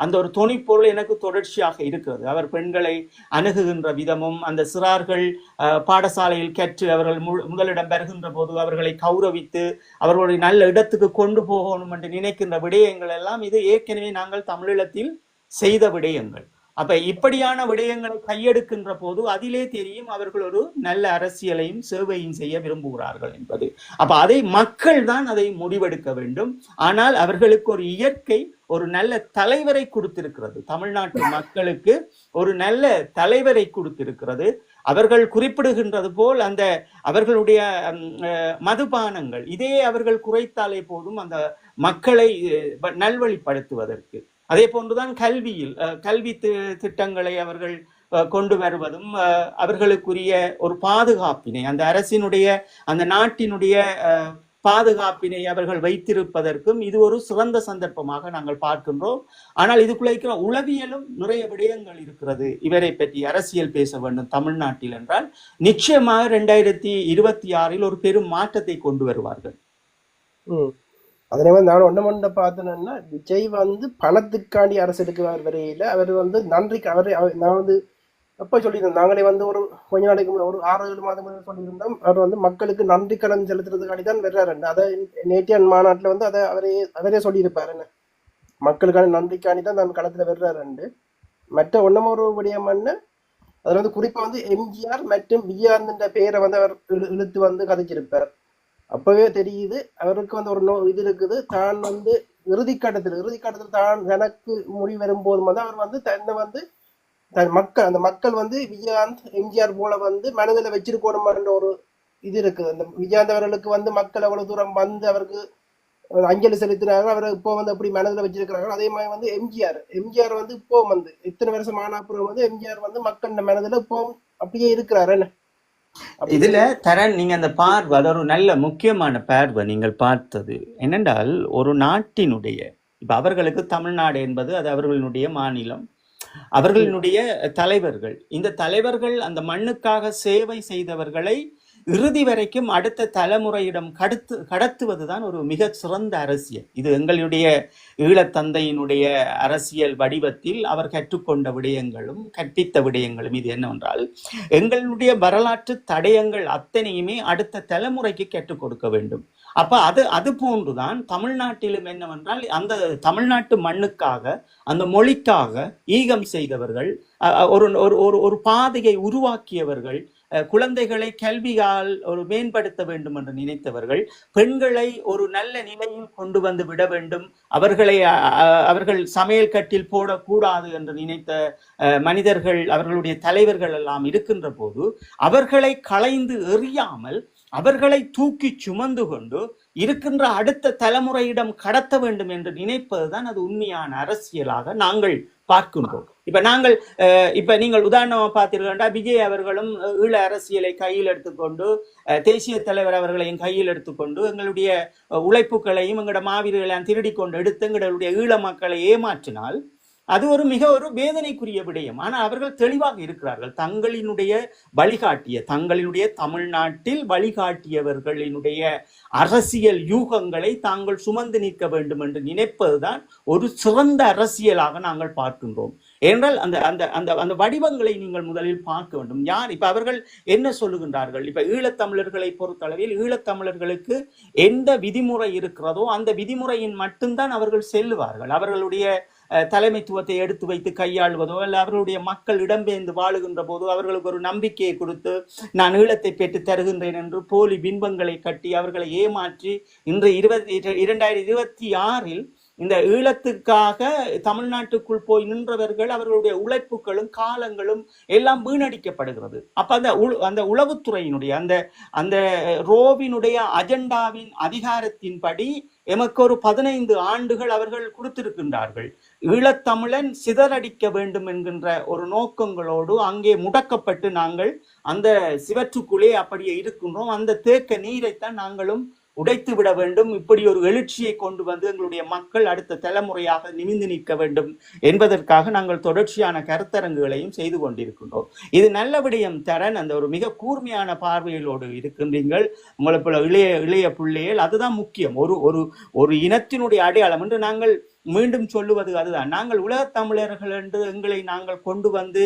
அந்த ஒரு துணிப்பொருள் எனக்கு தொடர்ச்சியாக இருக்கிறது. அவர் பெண்களை அணுகுகின்ற விதமும், அந்த சிறார்கள் பாடசாலையில் கற்று அவர்கள் முதலிடம் பெறுகின்ற போது அவர்களை கௌரவித்து அவர்களுடைய நல்ல இடத்துக்கு கொண்டு போகணும் என்று நினைக்கின்ற விடயங்கள் எல்லாம் இது ஏற்கனவே நாங்கள் தமிழீழத்தில் செய்த விடயங்கள். அப்ப இப்படியான விடயங்களை கையெடுக்கின்ற போது அதிலே தெரியும் அவர்கள் ஒரு நல்ல அரசியலையும் சேவையும் செய்ய விரும்புகிறார்கள் என்பது. அப்ப அதை மக்கள் தான் அதை முடிவெடுக்க வேண்டும். ஆனால் அவர்களுக்கு ஒரு இயற்கை ஒரு நல்ல தலைவரை கொடுத்திருக்கிறது. தமிழ்நாட்டு மக்களுக்கு ஒரு நல்ல தலைவரை கொடுத்திருக்கிறது. அவர்கள் குறிப்பிடுகின்றது போல் அந்த அவர்களுடைய மதுபானங்கள் இதே அவர்கள் குறைத்தாலே போதும் அந்த மக்களை நல்வழிப்படுத்துவதற்கு. அதே போன்றுதான் கல்வி திட்டங்களை அவர்கள் கொண்டு வருவதும் அவர்களுக்குரிய ஒரு பாதுகாப்பினை, அந்த அரசினுடைய அந்த நாட்டினுடைய பாதுகாப்பினை அவர்கள் வைத்திருப்பதற்கும் இது ஒரு சிறந்த சந்தர்ப்பமாக நாங்கள் பார்க்கின்றோம். ஆனால் இதுக்குள்ள இருக்கிற உளவியலும் நிறைய விடயங்கள் இருக்கிறது. இவரை பற்றி அரசியல் பேச வேண்டும் தமிழ்நாட்டில் என்றால் நிச்சயமாக 2026 ஒரு பெரும் மாற்றத்தை கொண்டு வருவார்கள். அதனால நான் ஒன்றை பார்த்தேன்னா விஜய் பணத்துக்காண்டி அரசியலுக்கு வரையில அவர் நன்றிக்கு நான் எப்போ சொல்லியிருந்தோம், நாங்களே ஒரு கொஞ்ச நாளைக்கு ஒரு 6-7 மாதம் சொல்லியிருந்தோம். அவர் மக்களுக்கு நன்றி கடன் செலுத்துறதுக்காண்டி தான் வர்றாரு. அதை நேட்டியன் மாநாட்டில் அதை அவரே சொல்லியிருப்பாரு, என்ன மக்களுக்கான நன்றிக்காண்டி தான் நான் களத்தில் வர்றாரு. மற்ற ஒன்றும் ஒரு விடயம் அதில் குறிப்பாக எம்ஜிஆர் மற்றும் விஜயானந்த பேரை அவர் இழுத்து கதைச்சிருப்பார். அப்பவே தெரியுது அவருக்கு ஒரு இது இருக்குது. தான் இறுதிக்கட்டத்தில் தான் எனக்கு முடிவு வரும்போது அவர் தன்னை அந்த மக்கள் விஜயகாந்த் எம்ஜிஆர் போல மனதில் வச்சிருக்கணும்ன்ற ஒரு இது இருக்குது. அந்த விஜயகாந்த் அவர்களுக்கு மக்கள் அவ்வளவு தூரம் அவருக்கு அஞ்சலி செலுத்தினாங்க. அவர் இப்போ அப்படி மனதில் வச்சிருக்கிறாங்க. அதே மாதிரி எம்ஜிஆர் இப்போ இத்தனை வருஷம் ஆனாப்புறம் எம்ஜிஆர் மக்கள் மனதில் இப்போ அப்படியே இருக்கிறாரு. என்ன இதுல தரன் நீங்க அந்த பார்வை, அது ஒரு நல்ல முக்கியமான பார்வை நீங்கள் பார்த்தது என்னென்றால் ஒரு நாட்டினுடைய இப்ப அவர்களுக்கு தமிழ்நாடு என்பது அது அவர்களுடைய மாநிலம், அவர்களுடைய தலைவர்கள். இந்த தலைவர்கள் அந்த மண்ணுக்காக சேவை செய்தவர்களை இறுதி வரைக்கும் அடுத்த தலைமுறையிடம் கடத்துவதுதான் ஒரு மிக சிறந்த அரசியல். இது எங்களுடைய ஈழத்தந்தையினுடைய அரசியல் வடிவத்தில் அவர் கற்றுக்கொண்ட விடயங்களும் கற்பித்த விடயங்களும் இது என்னவென்றால், எங்களுடைய வரலாற்று தடயங்கள் அத்தனையுமே அடுத்த தலைமுறைக்கு கற்றுக் கொடுக்க வேண்டும். அப்ப அது போன்றுதான் தமிழ்நாட்டிலும் என்னவென்றால், அந்த தமிழ்நாட்டு மண்ணுக்காக அந்த மொழிக்காக ஈகம் செய்தவர்கள், ஒரு பாதையை உருவாக்கியவர்கள், குழந்தைகளை கல்வியால் ஒரு மேம்படுத்த வேண்டும் என்று நினைத்தவர்கள், பெண்களை ஒரு நல்ல நிலையில் கொண்டு வந்து விட வேண்டும், அவர்கள் சமையல் கட்டில் போடக்கூடாது என்று நினைத்த மனிதர்கள், அவர்களுடைய தலைவர்கள் எல்லாம் இருக்கின்ற போது அவர்களை களைந்து எறியாமல் அவர்களை தூக்கி சுமந்து கொண்டு இருக்கின்ற அடுத்த தலைமுறையிடம் கடத்த வேண்டும் என்று நினைப்பதுதான் அது உண்மையான அரசியலாக நாங்கள் பார்க்கின்றோம். இப்ப நீங்கள் உதாரணமா பார்த்தீர்கள்டா, விஜய் அவர்களும் ஈழ அரசியலை கையில் எடுத்துக்கொண்டு, தேசிய தலைவர் அவர்களையும் கையில் எடுத்துக்கொண்டு, எங்களுடைய உழைப்புகளையும் எங்களோட மாவீரர்களையும் திருடி கொண்டு எடுத்து எங்களுடைய ஈழ மக்களை ஏமாற்றினால் அது மிக ஒரு வேதனைக்குரிய விடயம். ஆனால் அவர்கள் தெளிவாக இருக்கிறார்கள். தங்களினுடைய தமிழ்நாட்டில் வழிகாட்டியவர்களினுடைய அரசியல் யூகங்களை தாங்கள் சுமந்து நிற்க வேண்டும் என்று நினைப்பதுதான் ஒரு சிறந்த அரசியலாக நாங்கள் பார்க்கின்றோம். ஏனென்றால் அந்த அந்த அந்த அந்த வடிவங்களை நீங்கள் முதலில் பார்க்க வேண்டும். யார் இப்ப அவர்கள் என்ன சொல்லுகின்றார்கள்? இப்ப ஈழத்தமிழர்களை பொறுத்தளவில் ஈழத்தமிழர்களுக்கு எந்த விதிமுறை இருக்கிறதோ அந்த விதிமுறையின் மட்டும்தான் அவர்கள் செல்லுவார்கள். அவர்களுடைய தலைமைத்துவத்தை எடுத்து வைத்து கையாளுவதோ அல்ல அவர்களுடைய மக்கள் இடம்பெயர்ந்து வாழுகின்ற போதோ அவர்களுக்கு ஒரு நம்பிக்கையை கொடுத்து நான் ஈழத்தை பெற்று தருகின்றேன் என்று போலி பின்பங்களை கட்டி அவர்களை ஏமாற்றி இன்று 2026 இந்த ஈழத்துக்காக தமிழ்நாட்டுக்குள் போய் நின்றவர்கள் அவர்களுடைய உழைப்புகளும் காலங்களும் எல்லாம் வீணடிக்கப்படுகிறது. அப்ப அந்த உளவுத்துறையினுடைய அந்த ரோவினுடைய அஜெண்டாவின் அதிகாரத்தின்படி எமக்கு ஒரு 15 ஆண்டுகள் அவர்கள் கொடுத்திருக்கின்றார்கள். ஈழத்தமிழன் சிதறடிக்க வேண்டும் என்கின்ற ஒரு நோக்கங்களோடு அங்கே முடக்கப்பட்டு நாங்கள் அந்த சிவற்றுக்குள்ளே அப்படியே இருக்கின்றோம். அந்த தேக்க நீரைத்தான் நாங்களும் உடைத்து விட வேண்டும். இப்படி ஒரு எழுச்சியை கொண்டு வந்து எங்களுடைய மக்கள் அடுத்த தலைமுறையாக நிமிந்து நிற்க வேண்டும் என்பதற்காக நாங்கள் தொடர்ச்சியான கருத்தரங்குகளையும் செய்து கொண்டிருக்கின்றோம். இது நல்ல விடயம் தரன். அந்த ஒரு மிக கூர்மையான பார்வைகளோடு இருக்கின்றீர்கள். உங்களை போல இளைய பிள்ளைகள், அதுதான் முக்கியம். ஒரு இனத்தினுடைய அடையாளம் என்று நாங்கள் மீண்டும் சொல்லுவது அதுதான். நாங்கள் உலகத் தமிழர்கள் என்று எங்களை நாங்கள் கொண்டு வந்து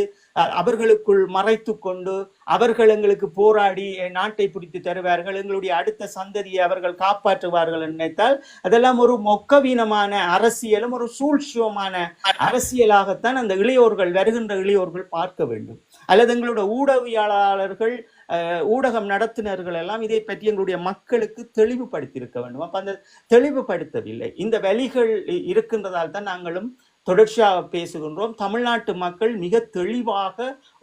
அவர்களுக்குள் மறைத்து கொண்டு அவர்கள் எங்களுக்கு போராடி நாட்டை பிடித்து தருவார்கள், எங்களுடைய அடுத்த சந்ததியை அவர்கள் காப்பாற்றுவார்கள் நினைத்தால் அதெல்லாம் ஒரு மொக்கவீனமான அரசியலும் ஒரு சூழ்ச்சியமான அரசியலாகத்தான் அந்த வருகின்ற இளையோர்கள் பார்க்க வேண்டும். அல்லது எங்களுடைய ஊடகவியலாளர்கள், ஊடகம் நடத்தினர்கள் எல்லாம் இதை பற்றி எங்களுடைய மக்களுக்கு தெளிவுபடுத்தியிருக்க வேண்டும். அப்ப அந்த தெளிவுபடுத்தவில்லை. இந்த வழிகள் இருக்கின்றதால் தான் நாங்களும் தொடர்ச்சியாக பேசுகின்றோம். தமிழ்நாட்டு மக்கள் மிக தெளிவாக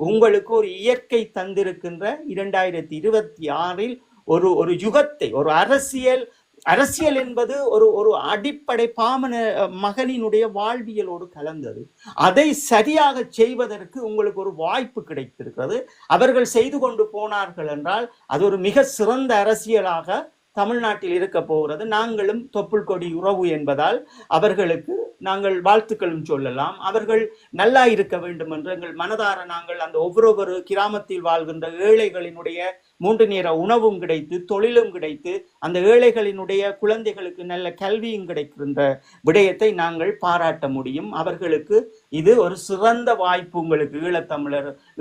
உங்களுக்கு ஒரு இயற்கை தந்திருக்கின்ற 2026 ஒரு யுகத்தை, ஒரு அரசியல் என்பது ஒரு அடிப்படை பாமன மகனினுடைய வாழ்வியலோடு கலந்தது. அதை சரியாக செய்வதற்கு உங்களுக்கு ஒரு வாய்ப்பு கிடைத்திருக்கிறது. அவர்கள் செய்து கொண்டு போனார்கள் என்றால் அது ஒரு மிக சிறந்த அரசியலாக தமிழ்நாட்டில் இருக்க போகிறது. நாங்களும் தொப்புள் கொடி உறவு என்பதால் அவர்களுக்கு நாங்கள் வாழ்த்துக்களும் சொல்லலாம். அவர்கள் நல்லா இருக்க வேண்டும் என்று எங்கள் மனதார நாங்கள் அந்த ஒவ்வொரு கிராமத்தில் வாழ்கின்ற ஏழைகளினுடைய 3 நேர உணவும் கிடைத்து, தொழிலும் கிடைத்து, அந்த ஏழைகளினுடைய குழந்தைகளுக்கு நல்ல கல்வியும் கிடைக்கின்ற விடயத்தை நாங்கள் பாராட்ட முடியும். அவர்களுக்கு இது ஒரு சிறந்த வாய்ப்பு. உங்களுக்கு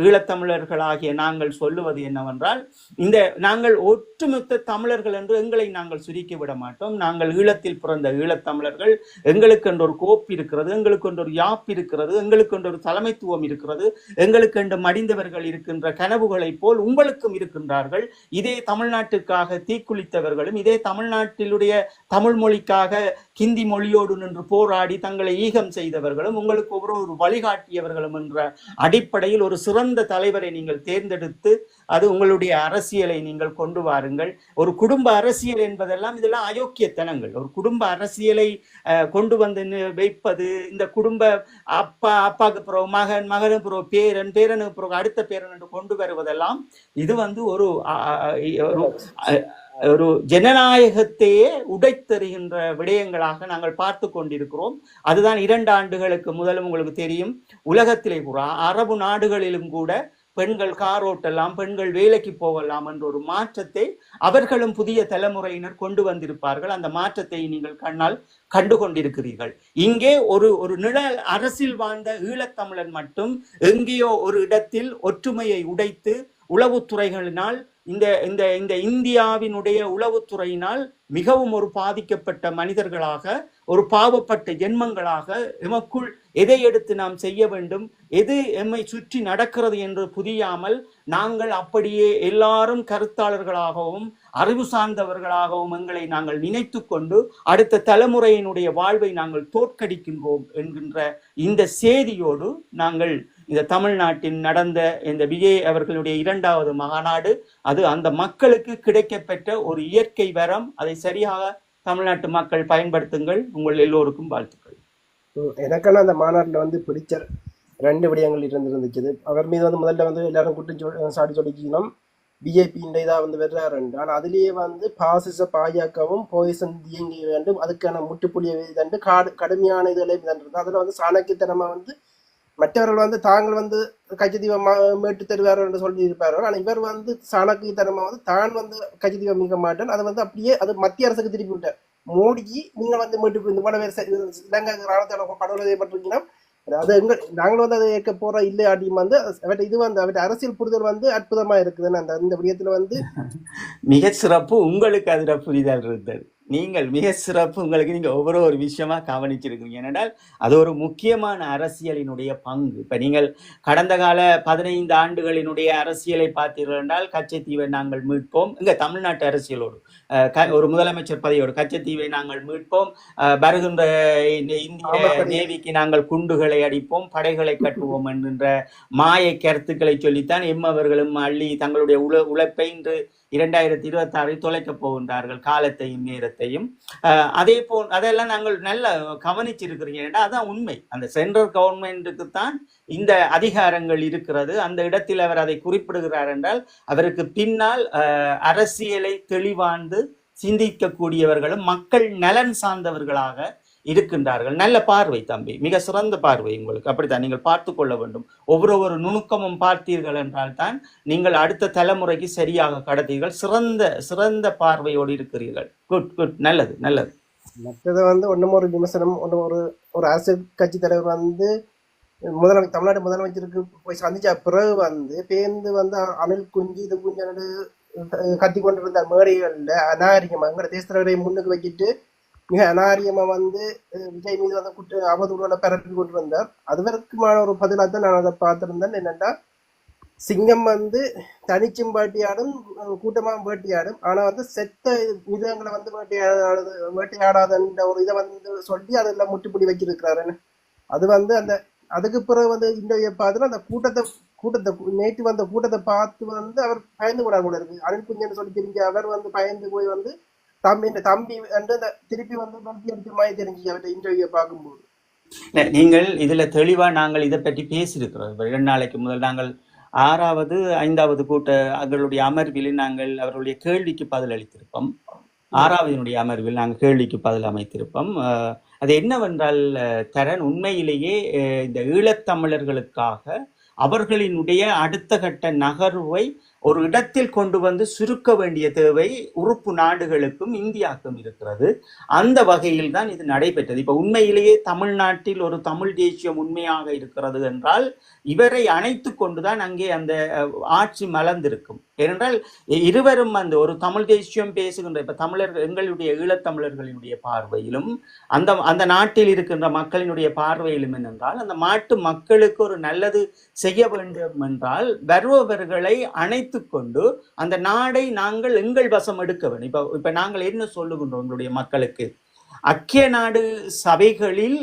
ஈழத்தமிழர்களாகிய நாங்கள் சொல்லுவது என்னவென்றால், நாங்கள் ஒட்டுமொத்த தமிழர்கள் என்று எங்களை நாங்கள் சுருக்கி விட மாட்டோம். நாங்கள் ஈழத்தில் பிறந்த ஈழத்தமிழர்கள். எங்களுக்கு என்று ஒரு கோப்பு இருக்கிறது, எங்களுக்கு என்று ஒரு யாப் இருக்கிறது, எங்களுக்கு என்று ஒரு தலைமைத்துவம் இருக்கிறது, எங்களுக்கு என்று மடிந்தவர்கள் இருக்கின்ற கனவுகளை போல் உங்களுக்கும் இருக்கின்றார்கள். இதே தமிழ்நாட்டுக்காக தீக்குளித்தவர்களும், இதே தமிழ்நாட்டிலுடைய தமிழ் மொழிக்காக ஹிந்தி மொழியோடு நின்று போராடி தங்களை ஈகம் செய்தவர்களும், உங்களுக்கு ஒரு வழிகாட்டியவர்களும் என்ற அடிப்படையில் ஒரு சிறந்த தலைவரை நீங்கள் தேர்ந்தெடுத்து அது உங்களுடைய அரசியலை நீங்கள் கொண்டு வாருங்கள். ஒரு குடும்ப அரசியல் என்பதெல்லாம் இதெல்லாம் அயோக்கியத்தனங்கள். ஒரு குடும்ப அரசியலை கொண்டு வந்து வைப்பது, இந்த குடும்ப அப்பாவுக்கு பிறகு மகன், மகனுக்கு பிறகு பேரன், பேரனுக்கு பிறகு அடுத்த பேரன் என்று கொண்டு வருவதெல்லாம் இது ஒரு ஜனநாயகத்தையே உடைத்தெறிகின்ற விடயங்களாக நாங்கள் பார்த்து கொண்டிருக்கிறோம். அதுதான் 2 ஆண்டுகளுக்கு முதலும் உங்களுக்கு தெரியும், உலகத்திலே கூட அரபு நாடுகளிலும் கூட பெண்கள் கார் ஓட்டலாம், பெண்கள் வேலைக்கு போகலாம் என்ற ஒரு மாற்றத்தை அவர்களும் புதிய தலைமுறையினர் கொண்டு வந்திருப்பார்கள். அந்த மாற்றத்தை நீங்கள் கண்ணால் கண்டு கொண்டிருக்கிறீர்கள். இங்கே ஒரு ஒரு நிழல் அரசில் வாழ்ந்த ஈழத்தமிழன் மட்டும் எங்கேயோ ஒரு இடத்தில் ஒற்றுமையை உடைத்து உளவுத்துறைகளினால் இந்த இந்த இந்த இந்தியாவினுடைய உளவுத்துறையினால் மிகவும் ஒரு பாதிக்கப்பட்ட மனிதர்களாக, ஒரு பாவப்பட்ட ஜென்மங்களாக எமக்குள் எதை எடுத்து நாம் செய்ய வேண்டும், எது எம்மை சுற்றி நடக்கிறது என்று புரியாமல் நாங்கள் அப்படியே எல்லாரும் கருத்தாளர்களாகவும் அறிவு சார்ந்தவர்களாகவும் எங்களை நாங்கள் நினைத்து கொண்டு அடுத்த தலைமுறையினுடைய வாழ்வை நாங்கள் தோற்கடிக்கின்றோம் என்கின்ற இந்த செய்தியோடு நாங்கள் இந்த தமிழ்நாட்டில் நடந்த இந்த விஜய் அவர்களுடைய 2வது மாநாடு, அது அந்த மக்களுக்கு கிடைக்கப்பெற்ற ஒரு இயற்கை வரம். அதை சரியாக தமிழ்நாட்டு மக்கள் பயன்படுத்துங்கள். உங்கள் எல்லோருக்கும் வாழ்த்துக்கள். எனக்கான அந்த மாநாட்டில் வந்து பிடிச்ச 2 விடயங்கள் இருந்துச்சு. அவர் மீது வந்து முதல்ல வந்து எல்லாரும் குற்றம் சாட்டி சொல்லிக்கணும், பிஜேபியின் இதாக வந்து வெறாருண்டு. ஆனால் அதுலேயே வந்து பாசிச பாஜகவும் போய்சன் இயங்கி வேண்டும், அதுக்கான முட்டுப்புள்ளிய இதண்டு கடுமையான இதுகளை இதன்றது. அதில் வந்து சாணக்கியத்தனமாக வந்து மற்றவர்கள் வந்து தாங்கள் வந்து கட்சித்தீபம் மேட்டு தருவார் என்று சொல்லி இருப்பார்கள். ஆனால் இவர் வந்து சாணக்கியத்தனமாக வந்து தான் வந்து கட்சித்தீபம் மீட்க மாட்டேன், அதை வந்து அப்படியே அது மத்திய அரசுக்கு திருப்பி விட்டார். மோடிஜி நீங்கள் வந்து மீட்டு இந்த படம் இலங்கை ராணுவத்தோட படுகொலை செய்யப்பட்டிருக்கீங்கன்னா அது நாங்கள் வந்து அதை ஏற்க போற இல்லை அப்படின்னு வந்து அவற்றை இது வந்து அவற்றை அரசியல் புரிதல் வந்து அற்புதமா இருக்குதுன்னு அந்த இந்த விடயத்துல வந்து மிக சிறப்பு. உங்களுக்கு அதுல புரிதல் இருந்தது. நீங்கள் மிக சிறப்பு. உங்களுக்கு நீங்க ஒவ்வொரு விஷயமா கவனிச்சிருக்கீங்க. ஏனென்றால் அது ஒரு முக்கியமான அரசியலினுடைய பங்கு. இப்ப நீங்கள் கடந்த கால 15 ஆண்டுகளினுடைய அரசியலை பார்த்தீர்கள் என்றால், கச்சத்தீவை நாங்கள் மீட்போம், இங்க தமிழ்நாட்டு அரசியலோடு ஒரு முதலமைச்சர் பதவியோடு கச்சத்தீவை நாங்கள் மீட்போம், வருகின்ற இந்திய நேவிக்கு நாங்கள் குண்டுகளை அடிப்போம், படைகளை கட்டுவோம் என்கின்ற மாயை கருத்துக்களை சொல்லித்தான் எம்மவர்களும் அள்ளி தங்களுடைய உழைப்பை இன்று 2026 தொலைக்கப் போகின்றார்கள், காலத்தையும் நேரத்தையும். அதே போல் அதெல்லாம் நாங்கள் நல்ல கவனிச்சிருக்கிறீங்க. ஏன்னா அதான் உண்மை. அந்த சென்ட்ரல் கவர்மெண்ட்டுக்கு தான் இந்த அதிகாரங்கள் இருக்கிறது. அந்த இடத்தில் அவர் அதை குறிப்பிடுகிறார் என்றால் அவருக்கு பின்னால் அரசியலை தெளிவாந்து சிந்திக்கக்கூடியவர்களும் மக்கள் நலன் சார்ந்தவர்களாக இருக்கின்றார்கள். நல்ல பார்வை தம்பி, மிக சிறந்த பார்வை உங்களுக்கு. அப்படித்தான் நீங்கள் பார்த்து கொள்ள வேண்டும். ஒவ்வொரு நுணுக்கமும் பார்த்தீர்கள் என்றால் தான் நீங்கள் அடுத்த தலைமுறைக்கு சரியாக கடத்தீர்கள். சிறந்த பார்வையோடு இருக்கிறீர்கள். குட் குட், நல்லது நல்லது. மற்றது வந்து ஒன்றும் ஒரு விமர்சனம், ஒரு அரசியல் கட்சி தலைவர் வந்து தமிழ்நாடு முதலமைச்சருக்கு போய் சந்திச்ச பிறகு வந்து பேருந்து வந்து அணில் குஞ்சு இது குஞ்சு கத்தி கொண்டிருந்த மேடைகள்ல அநாகரிகமா எங்களோட தேச தலைவரை முன்னுக்கு வச்சுட்டு மிக அநாகரிகமா வந்து விஜய் மீது வந்து அவதூறுகளை பரப்பி கொண்டு வந்தார். அதுவரைக்குமான ஒரு பதிலாக தான் நான் அதை பார்த்திருந்தேன். என்னன்னா, சிங்கம் வந்து தனிச்சும் வேட்டையாடும், கூட்டமாக வேட்டையாடும், ஆனா வந்து செத்த மிருகங்களை வந்து வேட்டையாடாதுன்ற ஒரு இதை வந்து சொல்லி அதெல்லாம் முட்டுப்பிடி வச்சிருக்கிறாரு. அது வந்து அந்த அதுக்கு பிறகு வந்து இன்றைய பார்த்துட்டு அந்த கூட்டத்தை நேற்று வந்த கூட்டத்தை பார்த்து வந்து அவர் பயந்து கூட கூட இருக்கு. அனில் குஞ்சன்னு சொல்லி தெரிஞ்ச அவர் வந்து பயந்து போய் வந்து தம்பி வந்து திருப்பி வந்து பல்கி அடிச்ச மாதிரி தெரிஞ்சு அவர்கிட்ட இன்டர்வியூ பார்க்கும்போது. நீங்கள் இதுல தெளிவா நாங்கள் இதை பற்றி பேசியிருக்கிறோம். 2 நாளைக்கு முதல் நாங்கள் 6வது 5வது அவர்களுடைய அமர்வில் நாங்கள் அவர்களுடைய கேள்விக்கு பதில் அளித்திருப்போம். 6வது அமர்வில் நாங்கள் கேள்விக்கு பதில் அமைத்திருப்போம். அது என்னவென்றால் தரன், உண்மையிலேயே இந்த ஈழத்தமிழர்களுக்காக அவர்களினுடைய அடுத்த கட்ட நகர்வை ஒரு இடத்தில் கொண்டு வந்து சுருக்க வேண்டிய தேவை உறுப்பு நாடுகளுக்கும் இந்தியாவுக்கும் இருக்கிறது. அந்த வகையில் தான் இது நடைபெற்றது. இப்ப உண்மையிலேயே தமிழ்நாட்டில் ஒரு தமிழ் தேசியம் உண்மையாக இருக்கிறது என்றால் இவரை அணைத்து கொண்டுதான் அங்கே அந்த ஆட்சி மலர்ந்திருக்கும். ஏனென்றால் இருவரும் அந்த ஒரு தமிழ் தேசியம் பேசுகின்ற இப்ப தமிழர்கள், எங்களுடைய ஈழத்தமிழர்களினுடைய பார்வையிலும் அந்த நாட்டில் இருக்கின்ற மக்களினுடைய பார்வையிலும் என்னென்றால், அந்த நாட்டு மக்களுக்கு ஒரு நல்லது செய்ய வேண்டும் என்றால் வருபவர்களை அணைத்து கொண்டு அந்த நாடை நாங்கள் எங்கள் வசம் எடுக்க வேண்டும். இப்ப நாங்கள் என்ன சொல்லுகின்றோம் எங்களுடைய மக்களுக்கு, ஐக்கிய நாடு சபைகளில்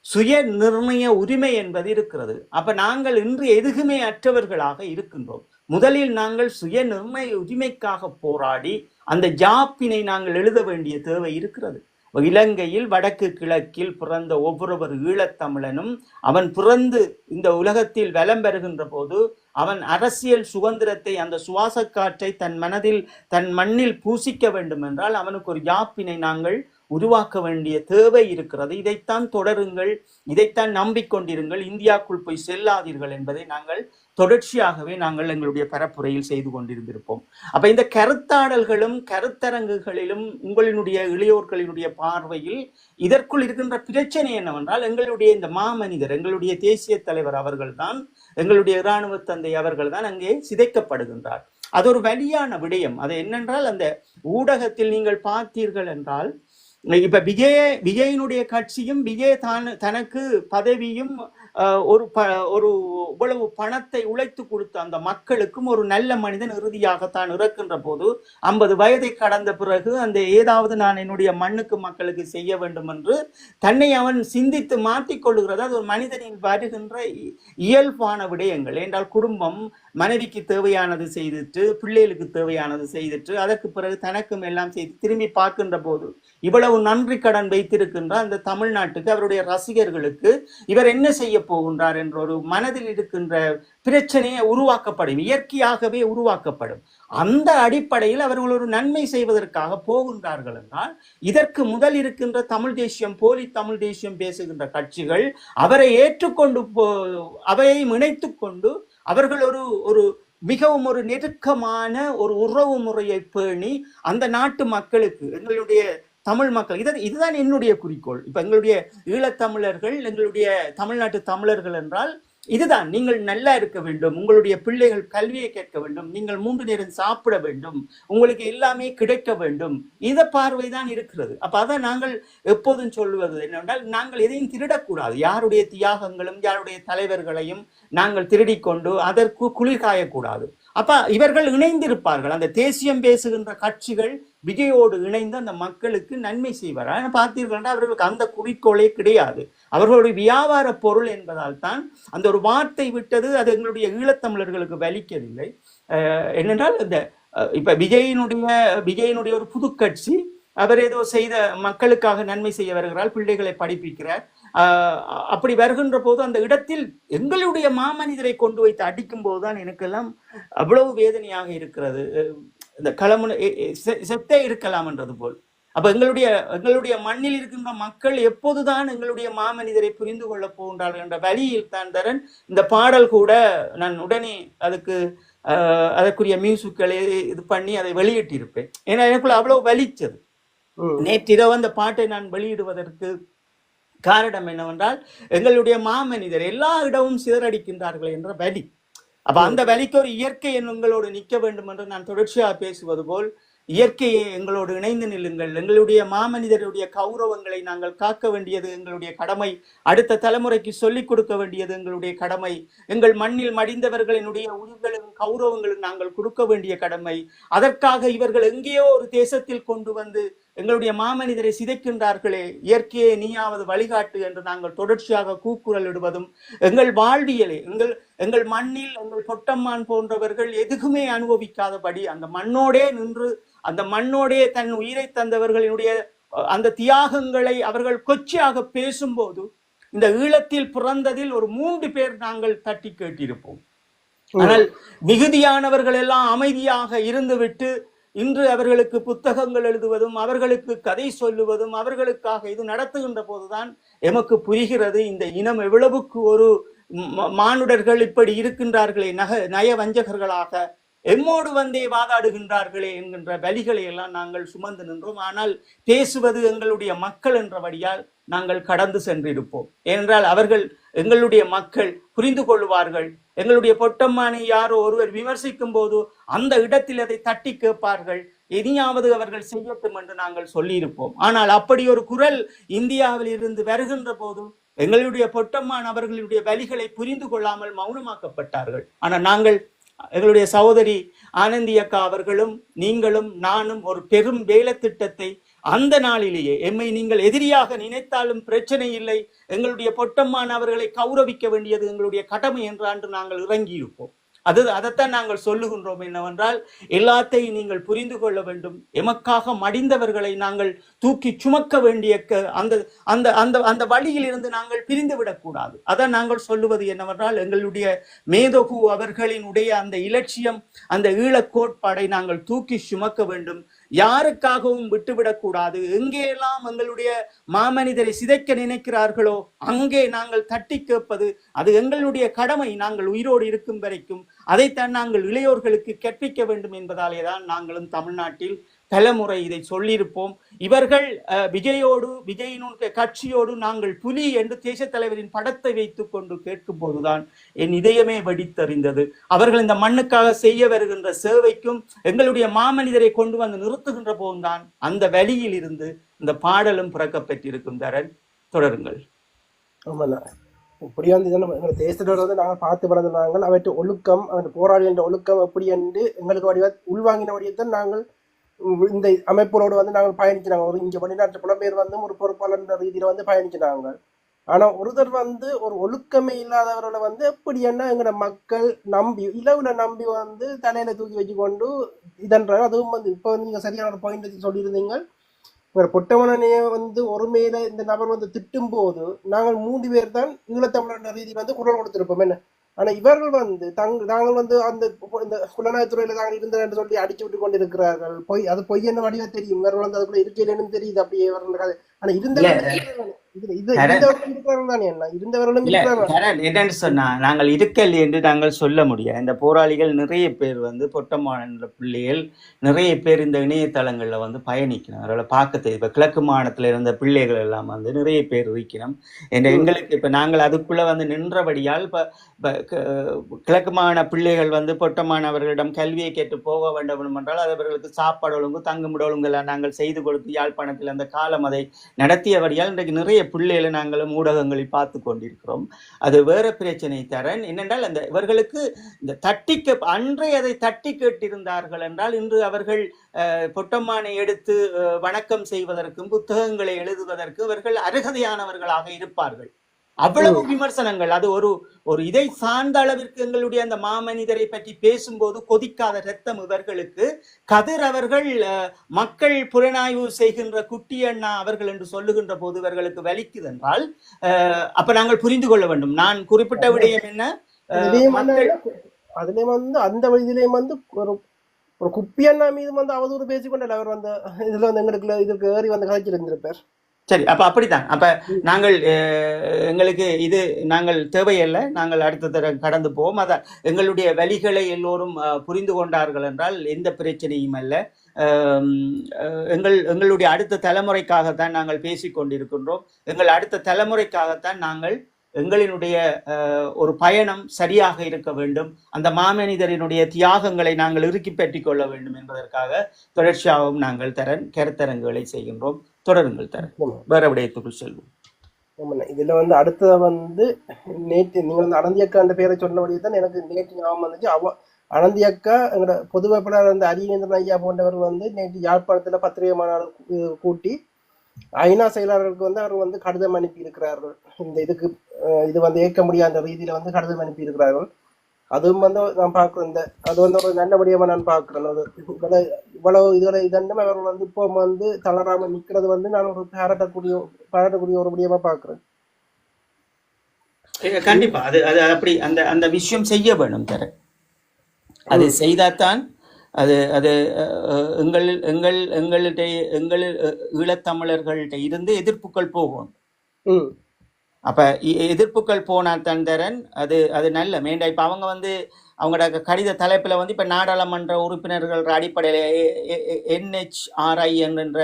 சுய நிர்ணய உரிமை என்பது இருக்கிறது. அப்ப நாங்கள் இன்று எதுவுமே அற்றவர்களாக இருக்கின்றோம். முதலில் நாங்கள் சுய நிர்ணய உரிமைக்காக போராடி அந்த ஜாப்பினை நாங்கள் எழுத வேண்டிய தேவை இருக்கிறது. இலங்கையில் வடக்கு கிழக்கில் பிறந்த ஒவ்வொரு ஈழத்தமிழனும் அவன் பிறந்து இந்த உலகத்தில் வலம் பெறுகின்ற போது அவன் அரசியல் சுதந்திரத்தை, அந்த சுவாச காற்றை தன் மனதில் தன் மண்ணில் பூசிக்க வேண்டும் என்றால் அவனுக்கு ஒரு யாப்பினை நாங்கள் உருவாக்க வேண்டிய தேவை இருக்கிறது. இதைத்தான் தொடருங்கள், இதைத்தான் நம்பிக்கொண்டிருங்கள், இந்தியாவுக்குள் போய் செல்லாதீர்கள் என்பதை நாங்கள் தொடர்ச்சியாகவே நாங்கள் எங்களுடைய பரப்புரையில் செய்து கொண்டிருந்திருப்போம். அப்ப இந்த கருத்தாடல்களும் கருத்தரங்குகளிலும் உங்களினுடைய இளையோர்களினுடைய பார்வையில் இதற்குள் இருக்கின்ற பிரச்சனை என்னவென்றால், எங்களுடைய இந்த மாமனிதர், எங்களுடைய தேசிய தலைவர் அவர்கள்தான், எங்களுடைய இராணுவ தந்தை அவர்கள்தான் அங்கே சிதைக்கப்படுகின்றார். அது ஒரு வலியான விடயம். அது என்னென்றால், அந்த ஊடகத்தில் நீங்கள் பார்த்தீர்கள் என்றால், இப்ப விஜயனுடைய கட்சியும் விஜய் தனக்கு பதவியும் ஒரு இவ்வளவு பணத்தை உழைத்து கொடுத்த அந்த மக்களுக்கும் ஒரு நல்ல மனிதன் இறுதியாக தான் இறக்கின்ற போது 50 வயதை கடந்த பிறகு அந்த ஏதாவது நான் என்னுடைய மண்ணுக்கு மக்களுக்கு செய்ய வேண்டும் என்று தன்னை அவன் சிந்தித்து மாற்றிக்கொள்ளுகிறது. அது ஒரு மனிதனின் வருகின்ற இயல்பான விடயங்கள். என்றால் குடும்பம் மனைவிக்கு தேவையானது செய்துட்டு, பிள்ளைகளுக்கு தேவையானது செய்துட்டு, அதற்கு பிறகு தனக்கும் எல்லாம் செய்து திரும்பி பார்க்கின்ற போது இவ்வளவு நன்றி கடன் வைத்திருக்கின்ற அந்த தமிழ்நாட்டுக்கு, அவருடைய ரசிகர்களுக்கு இவர் என்ன செய்ய போகின்றார் என்ற ஒரு மனதில் இருக்கின்ற பிரச்சனையை உருவாக்கப்படும், இயற்கையாகவே உருவாக்கப்படும். அந்த அடிப்படையில் அவர்கள் ஒரு நன்மை செய்வதற்காக போகின்றார்கள் என்றால், இதற்கு முதல் இருக்கின்ற தமிழ் தேசியம், போலி தமிழ் தேசியம் பேசுகின்ற கட்சிகள் அவரை ஏற்றுக்கொண்டு அவையை இணைத்து கொண்டு அவர்கள் ஒரு மிகவும் ஒரு நெருக்கமான ஒரு உறவு முறையை பேணி அந்த நாட்டு மக்களுக்கு, எங்களுடைய தமிழ் மக்கள், இதுதான் என்னுடைய குறிக்கோள். இப்ப எங்களுடைய ஈழத்தமிழர்கள், எங்களுடைய தமிழ்நாட்டு தமிழர்கள் என்றால் இதுதான், நீங்கள் நல்லா இருக்க வேண்டும், உங்களுடைய பிள்ளைகள் கல்வியை கேட்க வேண்டும், நீங்கள் 3 நேரம் சாப்பிட வேண்டும், உங்களுக்கு எல்லாமே கிடைக்க வேண்டும், இந்த பார்வைதான் இருக்கிறது. அப்ப அதை நாங்கள் எப்போதும் சொல்லுவது என்னவென்றால், நாங்கள் எதையும் திருடக்கூடாது. யாருடைய தியாகங்களும் யாருடைய தலைவர்களையும் நாங்கள் திருடிக்கொண்டு அதற்கு குளிர் காயக்கூடாது. அப்ப இவர்கள் இணைந்திருப்பார்கள். அந்த தேசியம் பேசுகின்ற கட்சிகள் விஜயோடு இணைந்து அந்த மக்களுக்கு நன்மை செய்வார். பார்த்தீர்கள், அவர்களுக்கு அந்த குறிக்கோளே கிடையாது. அவர்களுடைய வியாபார பொருள் என்பதால் தான் அந்த ஒரு வார்த்தை விட்டது. அது எங்களுடைய ஈழத்தமிழர்களுக்கு வலிக்கவில்லை. என்னென்றால், இந்த இப்ப விஜயினுடைய ஒரு புது கட்சி, அவர் ஏதோ செய்த மக்களுக்காக நன்மை செய்ய வருகிறார், பிள்ளைகளை படிப்பிக்கிறார். அப்படி வருகின்ற போது அந்த இடத்தில் எங்களுடைய மாமனிதரை கொண்டு வைத்து அடிக்கும் போதுதான் எனக்கெல்லாம் அவ்வளவு வேதனையாக இருக்கிறது. இந்த களமுனை செத்தே இருக்கலாம் என்றது போல். அப்ப எங்களுடைய மண்ணில் இருக்கின்ற மக்கள் எப்போதுதான் எங்களுடைய மாமனிதரை புரிந்து கொள்ள போகின்றார்கள் என்ற வழியில் தான் தரன் இந்த பாடல் கூட நான் உடனே அதற்குரிய மியூசிக்களை இது பண்ணி அதை வெளியிட்டிருப்பேன். ஏன்னா எனக்குள்ள அவ்வளவு வலிச்சது. நேற்றிரவு அந்த பாட்டை நான் வெளியிடுவதற்கு காரணம் என்னவென்றால், எங்களுடைய மாமனிதர் எல்லா இடமும் சிதறடிக்கின்றார்கள் என்ற வலி. அப்ப அந்த வலிக்கு ஒரு இயற்கை எங்களோடு நிற்க வேண்டும் என்று நான் தொடர்ச்சியாக பேசுவது போல், இயற்கையை எங்களோடு இணைந்து நில்லுங்கள். எங்களுடைய மாமனிதருடைய கௌரவங்களை நாங்கள் காக்க வேண்டியது எங்களுடைய கடமை. அடுத்த தலைமுறைக்கு சொல்லிக் கொடுக்க வேண்டியது எங்களுடைய கடமை. எங்கள் மண்ணில் மடிந்தவர்களினுடைய உயிர்களும் கௌரவங்களும் நாங்கள் கொடுக்க வேண்டிய கடமை. அதற்காக இவர்கள் எங்கேயோ ஒரு தேசத்தில் கொண்டு வந்து எங்களுடைய மாமனிதரை சிதைக்கின்றார்களே, இயற்கையை நீயாவது வழிகாட்டு என்று நாங்கள் தொடர்ச்சியாக கூக்குரல் இடுவதும், எங்கள் வாழ்வியலை, எங்கள் மண்ணில் எங்கள் பொட்டம்மான் போன்றவர்கள் எதுக்குமே அனுபவிக்காதபடி அந்த மண்ணோடே நின்று, அந்த மண்ணோடே தன் உயிரை தந்தவர்களினுடைய அந்த தியாகங்களை அவர்கள் கொச்சையாக பேசும்போது, இந்த ஈழத்தில் பிறந்ததில் ஒரு 3 பேர் நாங்கள் தட்டி கேட்டிருப்போம். ஆனால் மிகுதியானவர்கள் எல்லாம் அமைதியாக இருந்துவிட்டு இன்று அவர்களுக்கு புத்தகங்கள் எழுதுவதும் அவர்களுக்கு கதை சொல்லுவதும் அவர்களுக்காக இது நடத்துகின்ற போதுதான் எமக்கு புரிகிறது, இந்த இனம் எவ்வளவுக்கு ஒரு மானுடர்கள் இப்படி இருக்கின்றார்களே, நய வஞ்சகர்களாக எம்மோடு வந்தே வாதாடுகின்றார்களே என்கின்ற வலிகளை எல்லாம் நாங்கள் சுமந்து நின்றோம். ஆனால் பேசுவது எங்களுடைய மக்கள் என்றபடியால் நாங்கள் கடந்து சென்றிருப்போம். ஏனென்றால் அவர்கள், எங்களுடைய மக்கள் புரிந்து கொள்வார்கள். எங்களுடைய பொட்டம்மானை யாரோ ஒருவர் விமர்சிக்கும் போது அந்த இடத்தில் அதை தட்டி கேட்பார்கள், இனியாவது அவர்கள் செய்யட்டும் என்று நாங்கள் சொல்லியிருப்போம். ஆனால் அப்படி ஒரு குரல் இந்தியாவில் இருந்து வருகின்ற போது எங்களுடைய பொட்டம்மான் அவர்களுடைய வலிகளை புரிந்து கொள்ளாமல் மௌனமாக்கப்பட்டார்கள். ஆனால் நாங்கள், எங்களுடைய சகோதரி ஆனந்தி அக்கா அவர்களும் நீங்களும் நானும் ஒரு பெரும் வேலை திட்டத்தை அந்த நாளிலேயே, எம்மை நீங்கள் எதிரியாக நினைத்தாலும் பிரச்சனை இல்லை, எங்களுடைய பொட்டம்மான் அவர்களை கௌரவிக்க வேண்டியது எங்களுடைய கடமை என்று நாங்கள் இறங்கியிருப்போம். அதைத்தான் நாங்கள் சொல்லுகின்றோம். என்னவென்றால், எல்லாத்தையும் நீங்கள் புரிந்து கொள்ள வேண்டும். எமக்காக மடிந்தவர்களை நாங்கள் தூக்கி சுமக்க வேண்டிய அந்த வழியில் இருந்து நாங்கள் பிரிந்து விடக்கூடாது. அதான் நாங்கள் சொல்லுவது என்னவென்றால், எங்களுடைய மேதகு அவர்களினுடைய அந்த இலட்சியம், அந்த ஈழக் கோட்பாடை நாங்கள் தூக்கி சுமக்க வேண்டும். யாருக்காகவும் விட்டுவிடக்கூடாது. எங்கேயெல்லாம் எங்களுடைய மாமனிதரை சிதைக்க நினைக்கிறார்களோ அங்கே நாங்கள் தட்டி கேட்பது அது எங்களுடைய கடமை. நாங்கள் உயிரோடு இருக்கும் வரைக்கும் அதைத்தான் நாங்கள் இளையோர்களுக்கு கற்பிக்க வேண்டும் என்பதாலே தான் நாங்களும் தமிழ்நாட்டில் தலைமுறை இதை சொல்லியிருப்போம். இவர்கள் விஜயினுடைய கட்சியோடு நாங்கள் புலி என்று தேச தலைவரின் படத்தை வைத்துக் கொண்டு கேட்கும் போதுதான் என் இதயமே வெடித்தறிந்தது. அவர்கள் இந்த மண்ணுக்காக செய்ய வருகின்ற சேவைக்கும் எங்களுடைய மாமனிதரை கொண்டு வந்து நிறுத்துகின்ற போதுதான் அந்த வழியில் இருந்து இந்த பாடலும் பிறக்கப்பெற்றிருக்கும். தரன், தொடருங்கள். ஆமாண்ணா, இப்படி வந்து எங்கள் தேசத்தோட வந்து நாங்கள் பார்த்து வளர்ந்த நாங்கள் அவற்றை ஒழுக்கம், அவன் போராடி என்ற ஒழுக்கம் எப்படி என்று எங்களுக்கு வடிவா உள்வாங்கின வடிவத்தான் நாங்கள் இந்த அமைப்புகளோடு வந்து நாங்கள் பயணிச்சினாங்க. ஒரு இங்கே வெளிநாட்டு புலம்பெயர் வந்து ஒரு பொறுப்பாளர் ரீதியில் வந்து பயணிச்சினாங்க. ஆனால் ஒருத்தர் வந்து ஒரு ஒழுக்கமே இல்லாதவர்களை வந்து எப்படி என்ன எங்களோட மக்கள் நம்பி இலவுல நம்பி வந்து தலையில தூக்கி வச்சு கொண்டு இதன்றாங்க. அதுவும் வந்து இப்போ வந்து நீங்கள் சரியான ஒரு பாயிண்ட் சொல்லியிருந்தீங்க. பொட்டமனையை வந்து ஒரு மேல இந்த நபர் வந்து திட்டும் போது நாங்கள் 3 பேர் தான் ஈழத்தமிழர் ரீதி வந்து குரல் கொடுத்திருப்போம். என்ன ஆனா இவர்கள் வந்து நாங்கள் வந்து அந்த இந்த புலனாய்வுத்துறையில தாங்கள் இருந்தோம் என்று சொல்லி அடிச்சு விட்டு கொண்டு இருக்கிறார்கள். அது பொய் என்ன வடிவா தெரியும். இவர்கள் வந்து அதுக்குள்ள இருக்கலன்னு தெரியுது. அப்படியே இவர்கள் ஆனா இருந்தவர்களும் என்னன்னு சொன்னா நாங்கள் இருக்கல் என்று நாங்கள் சொல்ல முடியாது. இந்த போராளிகள் நிறைய பேர் வந்து பொட்டமான பிள்ளைகள் நிறைய பேர் இந்த இணையதளங்கள்ல வந்து பயணிக்கணும். அவர்களை பார்க்க தெரியும். இப்ப கிழக்கு மாநிலத்துல இருந்த பிள்ளைகள் எல்லாம் வந்து நிறைய பேர் இருக்கணும். எங்களுக்கு இப்ப நாங்கள் அதுக்குள்ள வந்து நின்றபடியால் கிழக்கு மாநில பிள்ளைகள் வந்து பொட்டமானவர்களிடம் கல்வியை கேட்டு போக வேண்டும் என்றால் அவர்களுக்கு சாப்பாடு ஒழுங்கு தங்குமிட ஒழுங்கெல்லாம் நாங்கள் செய்து கொடுத்து யாழ்ப்பாணத்தில் அந்த காலம் அதை நடத்தியபடியால் இன்றைக்கு நிறைய பிள்ளைகளை நாங்களும் ஊடகங்களில் பார்த்து கொண்டிருக்கிறோம். அது வேற பிரச்சனை. தரன் என்னென்றால் அந்த இவர்களுக்கு இந்த அன்றே அதை தட்டி கேட்டிருந்தார்கள் என்றால் இன்று அவர்கள் பொட்டம்மானை எடுத்து வணக்கம் செய்வதற்கும் புத்தகங்களை எழுதுவதற்கு இவர்கள் அருகதையானவர்களாக இருப்பார்கள். அவ்வளவு விமர்சனங்கள். அது ஒரு இதை சார்ந்த அளவிற்கு எங்களுடைய அந்த மாமனிதரை பற்றி பேசும்போது கொதிக்காத ரத்தம் இவர்களுக்கு. கதிர் அவர்கள் மக்கள் புலனாய்வு செய்கின்ற குட்டி அண்ணா அவர்கள் என்று சொல்லுகின்ற போது இவர்களுக்கு வலிக்குது என்றால் அப்ப நாங்கள் புரிந்து கொள்ள வேண்டும். நான் குறிப்பிட்ட விடயம் என்ன, அதுலயும் வந்து அந்த வழியிலேயும் வந்து ஒரு குப்பி அண்ணா மீது வந்து அவதூறு பேசிக்கொண்டல அவர் வந்து இதுல வந்து எங்களுக்கு ஏறி வந்து கதைச்சிருந்திருப்பார். சரி, அப்ப அப்படித்தான். அப்ப நாங்கள் எங்களுக்கு இது நாங்கள் தேவையல்ல, நாங்கள் அடுத்த தடவை கடந்து போவோம். அதான் எங்களுடைய வழிகளை எல்லோரும் புரிந்து கொண்டார்கள் என்றால் எந்த பிரச்சனையும் அல்ல. எங்களுடைய அடுத்த தலைமுறைக்காகத்தான் நாங்கள் பேசிக்கொண்டிருக்கின்றோம். எங்கள் அடுத்த தலைமுறைக்காகத்தான் நாங்கள் எங்களினுடைய ஒரு பயணம் சரியாக இருக்க வேண்டும். அந்த மாமனிதரினுடைய தியாகங்களை நாங்கள் இறுக்கி பெற்றிக் கொள்ள வேண்டும் என்பதற்காக தொடர்ச்சியாகவும் நாங்கள் கருத்தரங்குகளை செய்கின்றோம். தொடருங்கள் தரன், வேற விடயத்துக்குள் செல்வோம். இதுல வந்து அடுத்தது வந்து நேற்று நீங்க வந்து அனந்தியக்கான்ற பேரை சொன்னபடியே தான் எனக்கு நேற்று ஞாபகம் வந்துச்சு. அனந்தியக்கா எங்களோட பொது வேட்பாளர் வந்து அரியநேந்திரன் ஐயா போன்றவர் வந்து நேற்று யாழ்ப்பாணத்துல பத்திரிகை மாநாடு கூட்டி ஐநா செயலாளர்களுக்கு வந்து அவர் வந்து கடிதம் அனுப்பி இருக்கிறார்கள். இந்த இது வந்து ஏற்க முடியாத ரீதியில வந்து கடிதம் அனுப்பி இருக்கிறார்கள். அதுவும் வந்து நான் பார்க்கிறேன். அது வந்து ஒரு நல்லபடியாக நான் பார்க்கிறேன். அது இவ்வளவு இதண்டும் அவர்கள் வந்து இப்போ வந்து தளராம நிற்கிறது வந்து நான் ஒரு பாராட்டக்கூடிய ஒரு விடயமா பார்க்கிறேன். கண்டிப்பா அது அப்படி அந்த விஷயம் செய்ய வேணும். தர அது செய்தாத்தான் அது ஈழத்தமிழர்கள்ட்ட இருந்து எதிர்ப்புகள் போகும். அப்ப எதிர்ப்புகள் போனால் தான் தரன் அது நல்ல மேண்டா. இப்ப அவங்க வந்து அவங்களோட கடித தலைப்புல வந்து இப்ப நாடாளுமன்ற உறுப்பினர்கள் அடிப்படையில NHRI என்கின்ற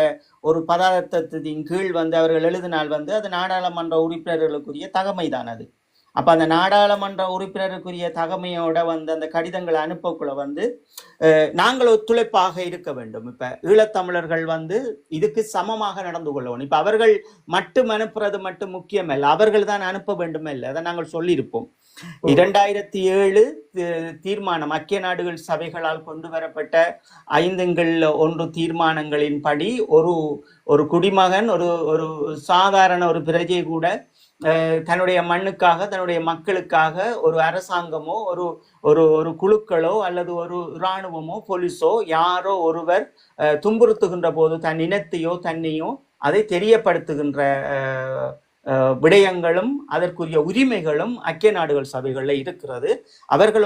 ஒரு பதார்த்தத்தின் கீழ் வந்து அவர்கள் எழுதினால் வந்து அது நாடாளுமன்ற உறுப்பினர்களுக்குரிய தகமைதான். அது அப்ப அந்த நாடாளுமன்ற உறுப்பினருக்குரிய தகமையோட வந்து அந்த கடிதங்களை அனுப்பக்குள்ள வந்து நாங்கள் ஒத்துழைப்பாக இருக்க வேண்டும். இப்ப ஈழத்தமிழர்கள் வந்து இதுக்கு சமமாக நடந்து கொள்ளணும். இப்ப அவர்கள் மட்டும் அனுப்புறது மட்டும் முக்கியம் அல்ல, அவர்கள் தான் அனுப்ப வேண்டும் அல்ல. அதை நாங்கள் சொல்லியிருப்போம். 2007 தீர்மானம் ஐக்கிய நாடுகள் சபைகளால் கொண்டு வரப்பட்ட 5-1 தீர்மானங்களின்படி ஒரு குடிமகன் ஒரு சாதாரண ஒரு பிரஜை கூட தன்னுடைய மண்ணுக்காக தன்னுடைய மக்களுக்காக ஒரு அரசாங்கமோ ஒரு குழுக்களோ அல்லது ஒரு இராணுவமோ போலீஸோ யாரோ ஒருவர் துன்புறுத்துகின்ற போது தன் இனத்தையோ தன்னையோ அதை தெரியப்படுத்துகின்ற விடயங்களும் அதற்குரிய உரிமைகளும் ஐக்கிய நாடுகள் சபைகளில் இருக்கிறது. அவர்கள்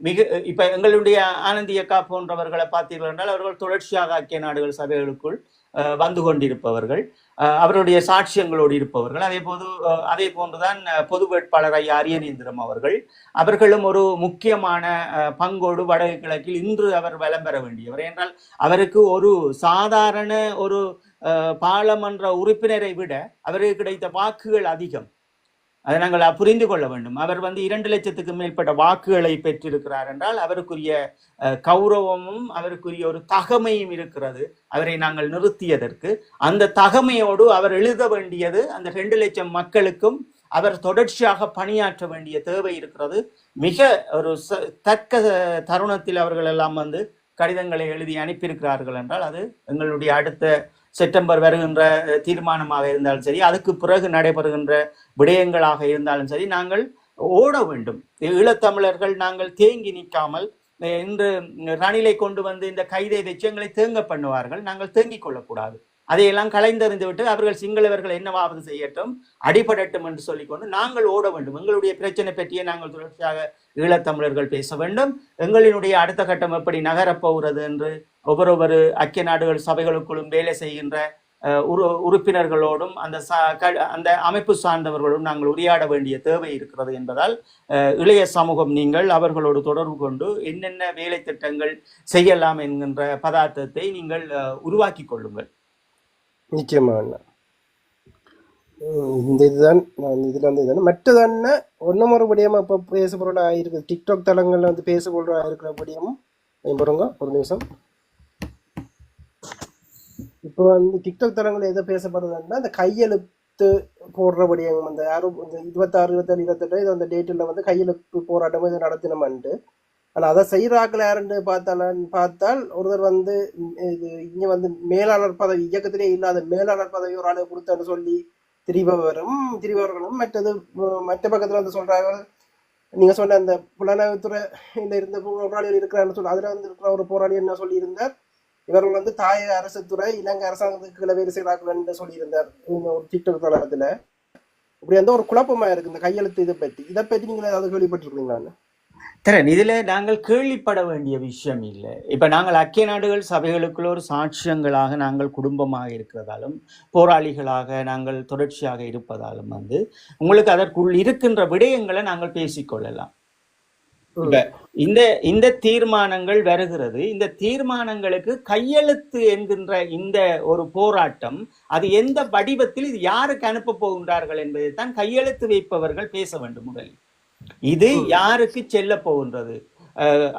மிக இப்ப எங்களுடைய ஆனந்தி அக்கா போன்றவர்களை பார்த்தீர்கள் என்றால் அவர்கள் தொடர்ச்சியாக ஐக்கிய நாடுகள் சபைகளுக்குள் வந்து கொண்டிருப்பவர்கள், அவருடைய சாட்சியங்களோடு இருப்பவர்கள். அதே போன்றுதான் பொது வேட்பாளர் ஐயா அரியநேந்திரம் அவர்களும் ஒரு முக்கியமான பங்கோடு வடக்கு கிழக்கில் இன்று அவர் வலம் பெற வேண்டியவர். என்றால் அவருக்கு ஒரு சாதாரண ஒரு பாராளுமன்ற உறுப்பினரை விட அவருக்கு கிடைத்த வாக்குகள் அதிகம். அதை நாங்கள் புரிந்து கொள்ள வேண்டும். அவர் 2 லட்சத்துக்கு மேற்பட்ட வாக்குகளை பெற்றிருக்கிறார் என்றால் அவருக்குரிய கௌரவமும் அவருக்குரிய ஒரு தகமையும் இருக்கிறது. அவரை நாங்கள் நிறுத்தியதற்கு அந்த தகமையோடு அவர் எழுத வேண்டியது அந்த 2 லட்சம் மக்களுக்கும் அவர் தொடர்ச்சியாக பணியாற்ற வேண்டிய தேவை இருக்கிறது. மிக ஒரு தக்க தருணத்தில் அவர்கள் எல்லாம் கடிதங்களை எழுதி அனுப்பியிருக்கிறார்கள் என்றால் அது எங்களுடைய அடுத்த செப்டம்பர் வருகின்ற தீர்மானமாக இருந்தாலும் சரி, அதுக்கு பிறகு நடைபெறுகின்ற விடயங்களாக இருந்தாலும் சரி, நாங்கள் ஓட வேண்டும். ஈழத்தமிழர்கள் நாங்கள் தேங்கி நிற்காமல், இன்று ரணிலை கொண்டு இந்த கைதை வச்சு எங்களை தேங்க பண்ணுவார்கள், நாங்கள் தேங்கிக் கொள்ளக்கூடாது. அதையெல்லாம் கலைந்தறிந்து விட்டு அவர்கள் சிங்களவர்கள் என்னவாவது செய்யட்டும், அடிபடட்டும் என்று சொல்லிக்கொண்டு நாங்கள் ஓட வேண்டும். எங்களுடைய பிரச்சனை பற்றியே நாங்கள் தொடர்ச்சியாக ஈழத்தமிழர்கள் பேச வேண்டும். எங்களினுடைய அடுத்த கட்டம் எப்படி நகரப்போகிறது என்று ஒவ்வொரு ஐக்கிய நாடுகள் சபைகளுக்குள்ளும் வேலை செய்கின்ற உறுப்பினர்களோடும் அந்த அமைப்பு சார்ந்தவர்களோடும் நாங்கள் உரையாட வேண்டிய தேவை இருக்கிறது என்பதால் இளைய சமூகம் நீங்கள் அவர்களோடு தொடர்பு கொண்டு என்னென்ன வேலை திட்டங்கள் செய்யலாம் என்கின்ற பதார்த்தத்தை நீங்கள் உருவாக்கி கொள்ளுங்கள். நிச்சயமாக இந்த இதுதான் இதுல மற்றதான ஒன்றும் ஒரு விடயமா இப்போ பேசப்பொருளாக இருக்குது. டிக்டாக் தளங்கள்ல பேசப்பொருளாக இருக்கிற விடயமும் பாருங்க ஒரு நிமிஷம். இப்போ டிக்டாக் தளங்கள் எதை பேசப்படுறதுன்னா அந்த கையெழுத்து போடுற விடயம் யாரும் 26, 27, 28 இது அந்த டேட்டில் கையெழுத்து போராட்டம் இதை நடத்தினோம்ட்டு. ஆனால் அதை செய்கிறாக்கள் யாருன்னு பார்த்தால் ஒருத்தர் இது இங்கே மேலாளர் பதவி இயக்கத்திலே இல்லாத மேலாளர் பதவி ஒரு ஆளு கொடுத்தான்னு சொல்லி திரிபவர்களும் மற்ற பக்கத்தில் சொல்றாங்க. நீங்க சொன்ன அந்த புலனாய்வுத்துறையில இருந்த போராளிகள் இருக்கிறான்னு சொல்லி அதுல இருக்கிற ஒரு போராளி என்ன சொல்லியிருந்தார், இவர்கள் தாயக அரசு துறை இலங்கை அரசாங்கத்துக்கு வேறு செய்கிறார்கள் என்று சொல்லியிருந்தார் ஒரு டிக்டாக் தளத்துல. இப்படி ஒரு குழப்பமா இருக்கு இந்த கையெழுத்து இதை பற்றி நீங்க ஏதாவது கேள்விப்பட்டிருக்கீங்களா? இதுல நாங்கள் கேள்விப்பட வேண்டிய விஷயம் இல்லை. இப்ப நாங்கள் ஐக்கிய நாடுகள் சபைகளுக்குள்ள ஒரு சாட்சியங்களாக நாங்கள் குடும்பமாக இருக்கிறதாலும் போராளிகளாக நாங்கள் தொடர்ச்சியாக இருப்பதாலும் உங்களுக்கு அதற்குள் இருக்கின்ற விடயங்களை நாங்கள் பேசிக்கொள்ளலாம். இப்ப இந்த தீர்மானங்கள் வருகிறது. இந்த தீர்மானங்களுக்கு கையெழுத்து என்கின்ற இந்த ஒரு போராட்டம் அது எந்த வடிவத்தில் இது யாருக்கு அனுப்ப போகின்றார்கள் என்பதைத்தான் கையெழுத்து வைப்பவர்கள் பேச வேண்டும். முதலில் இது யாருக்கு செல்ல போகின்றது,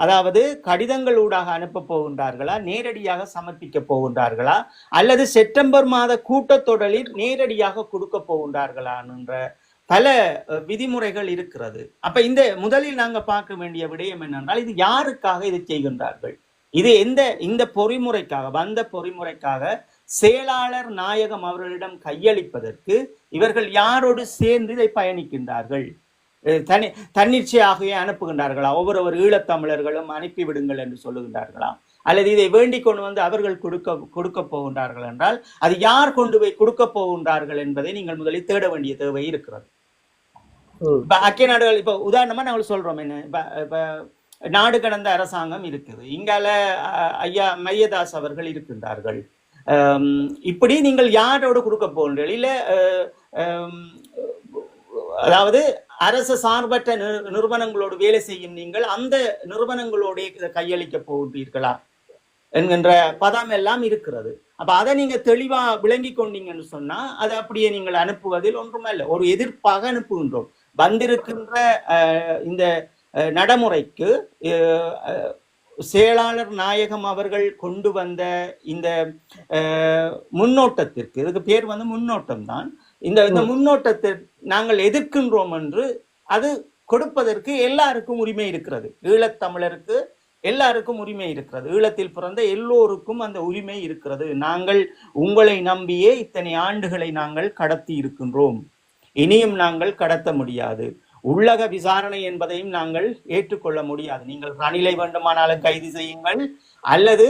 அதாவது கடிதங்களூடாக அனுப்ப போகின்றார்களா, நேரடியாக சமர்ப்பிக்க போகின்றார்களா, அல்லது செப்டம்பர் மாத கூட்டத்தொடரில் நேரடியாக கொடுக்க போகின்றார்களா என்ற பல விதிமுறைகள் இருக்கிறது. அப்ப முதலில் நாங்க பார்க்க வேண்டிய விடயம் என்னென்றால் இது யாருக்காக இதை செய்கின்றார்கள், இது இந்த பொறிமுறைக்காக செயலாளர் நாயகம் அவர்களிடம் கையளிப்பதற்கு இவர்கள் யாரோடு சேர்ந்து இதை பயணிக்கின்றார்கள், தன்னிச்சையாகவே அனுப்புகின்றார்களா, ஒவ்வொரு ஈழத்தமிழர்களும் அனுப்பிவிடுங்கள் என்று சொல்லுகின்றார்களா, அல்லது இதை வேண்டிக் கொண்டு அவர்கள் கொடுக்க போகின்றார்கள் என்றால் அது யார் கொண்டு போய் கொடுக்க போகின்றார்கள் என்பதை நீங்கள் முதலில் தேட வேண்டிய தேவை இருக்கிறது. இப்ப ஐக்கிய நாடுகள் இப்ப உதாரணமா நாங்கள் சொல்றோம் என்ன, இப்ப நாடு கடந்த அரசாங்கம் இருக்குது, இங்கால ஐயா மையதாஸ் அவர்கள் இருக்கின்றார்கள். இப்படி நீங்கள் யாரோடு கொடுக்க போகின்றீர்கள், இல்ல அதாவது அரசு சார்பற்ற நிறுவனங்களோடு வேலை செய்யும் நீங்கள் அந்த நிறுவனங்களோட கையளிக்க போகின்றீர்களா என்கின்ற பதம் எல்லாம் இருக்கிறது. அப்ப அதை நீங்க தெளிவா விளங்கி கொண்டீங்கன்னு சொன்னா அது அப்படியே நீங்கள் அனுப்புவதில் ஒன்றுமல்ல, ஒரு எதிர்ப்பாக அனுப்புகின்றோம். வந்திருக்கின்ற இந்த நடைமுறைக்கு செயலாளர் நாயகம் அவர்கள் கொண்டு வந்த இந்த முன்னோட்டத்திற்கு, இதுக்கு பேர் முன்னோட்டம் தான், இந்த முன்னோட்டத்தை நாங்கள் எதிர்க்கின்றோம் என்று அது கொடுப்பதற்கு எல்லாருக்கும் உரிமை இருக்கிறது. ஈழத்தமிழருக்கு எல்லாருக்கும் உரிமை இருக்கிறது, ஈழத்தில் பிறந்த எல்லோருக்கும் அந்த உரிமை இருக்கிறது. நாங்கள் உங்களை நம்பியே இத்தனை ஆண்டுகளை நாங்கள் கடத்தி இருக்கின்றோம், இனியும் நாங்கள் கடத்த முடியாது. உள்ளக விசாரணை என்பதையும் நாங்கள் ஏற்றுக்கொள்ள முடியாது. நீங்கள் ரணிலை வேண்டுமானாலும் கைது செய்யுங்கள், அல்லது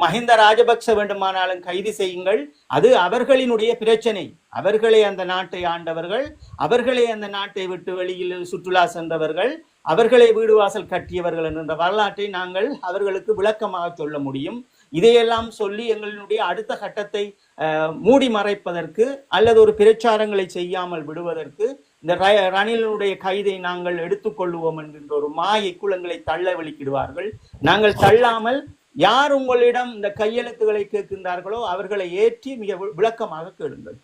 மஹிந்த ராஜபக்ச வேண்டுமானாலும் கைது செய்யுங்கள், அது அவர்களினுடைய பிரச்சனை. அவர்களே அந்த நாட்டை ஆண்டவர்கள், அவர்களே அந்த நாட்டை விட்டு வெளியில் சுற்றுலா சென்றவர்கள், அவர்களே வீடு வாசல் கட்டியவர்கள் என்ற வரலாற்றை நாங்கள் அவர்களுக்கு விளக்கமாக சொல்ல முடியும். இதையெல்லாம் சொல்லி எங்களுடைய அடுத்த கட்டத்தை மூடி மறைப்பதற்கு அல்லது ஒரு பிரச்சாரங்களை செய்யாமல் விடுவதற்கு இந்த ரணிலுடைய கைதை நாங்கள் எடுத்துக்கொள்வோம் என்கின்ற ஒரு மாயை குளங்களை தள்ள வெளிக்கிடுவார்கள். நாங்கள் தள்ளாமல் யார் உங்களிடம் இந்த கையெழுத்துக்களை கேட்கின்றார்களோ அவர்களை ஏற்றி மிக விளக்கமாக கேளுங்கள்.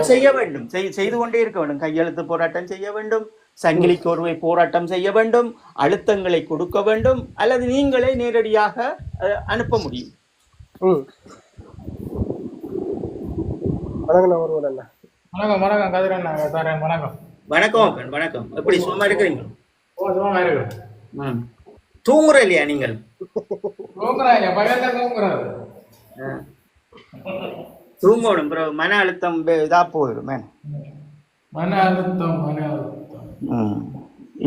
செய்ய வேண்டும், செய்து கொண்டே இருக்க வேண்டும். கையெழுத்து போராட்டம் செய்ய வேண்டும், சங்கிலி கோர்வை போராட்டம் செய்ய வேண்டும், அழுத்தங்களை கொடுக்க வேண்டும், அல்லது நீங்களே நேரடியாக அனுப்ப முடியும். வணக்கம் வணக்கம் கதிரன் வணக்கம். வணக்கம் வணக்கம். எப்படி சும்மா இருக்கிறீங்க? தூங்குற இல்லையா நீங்கள்? தூங்கணும் ப்ரோ, மன அழுத்தம் இதா போயிடும். மன அழுத்தம்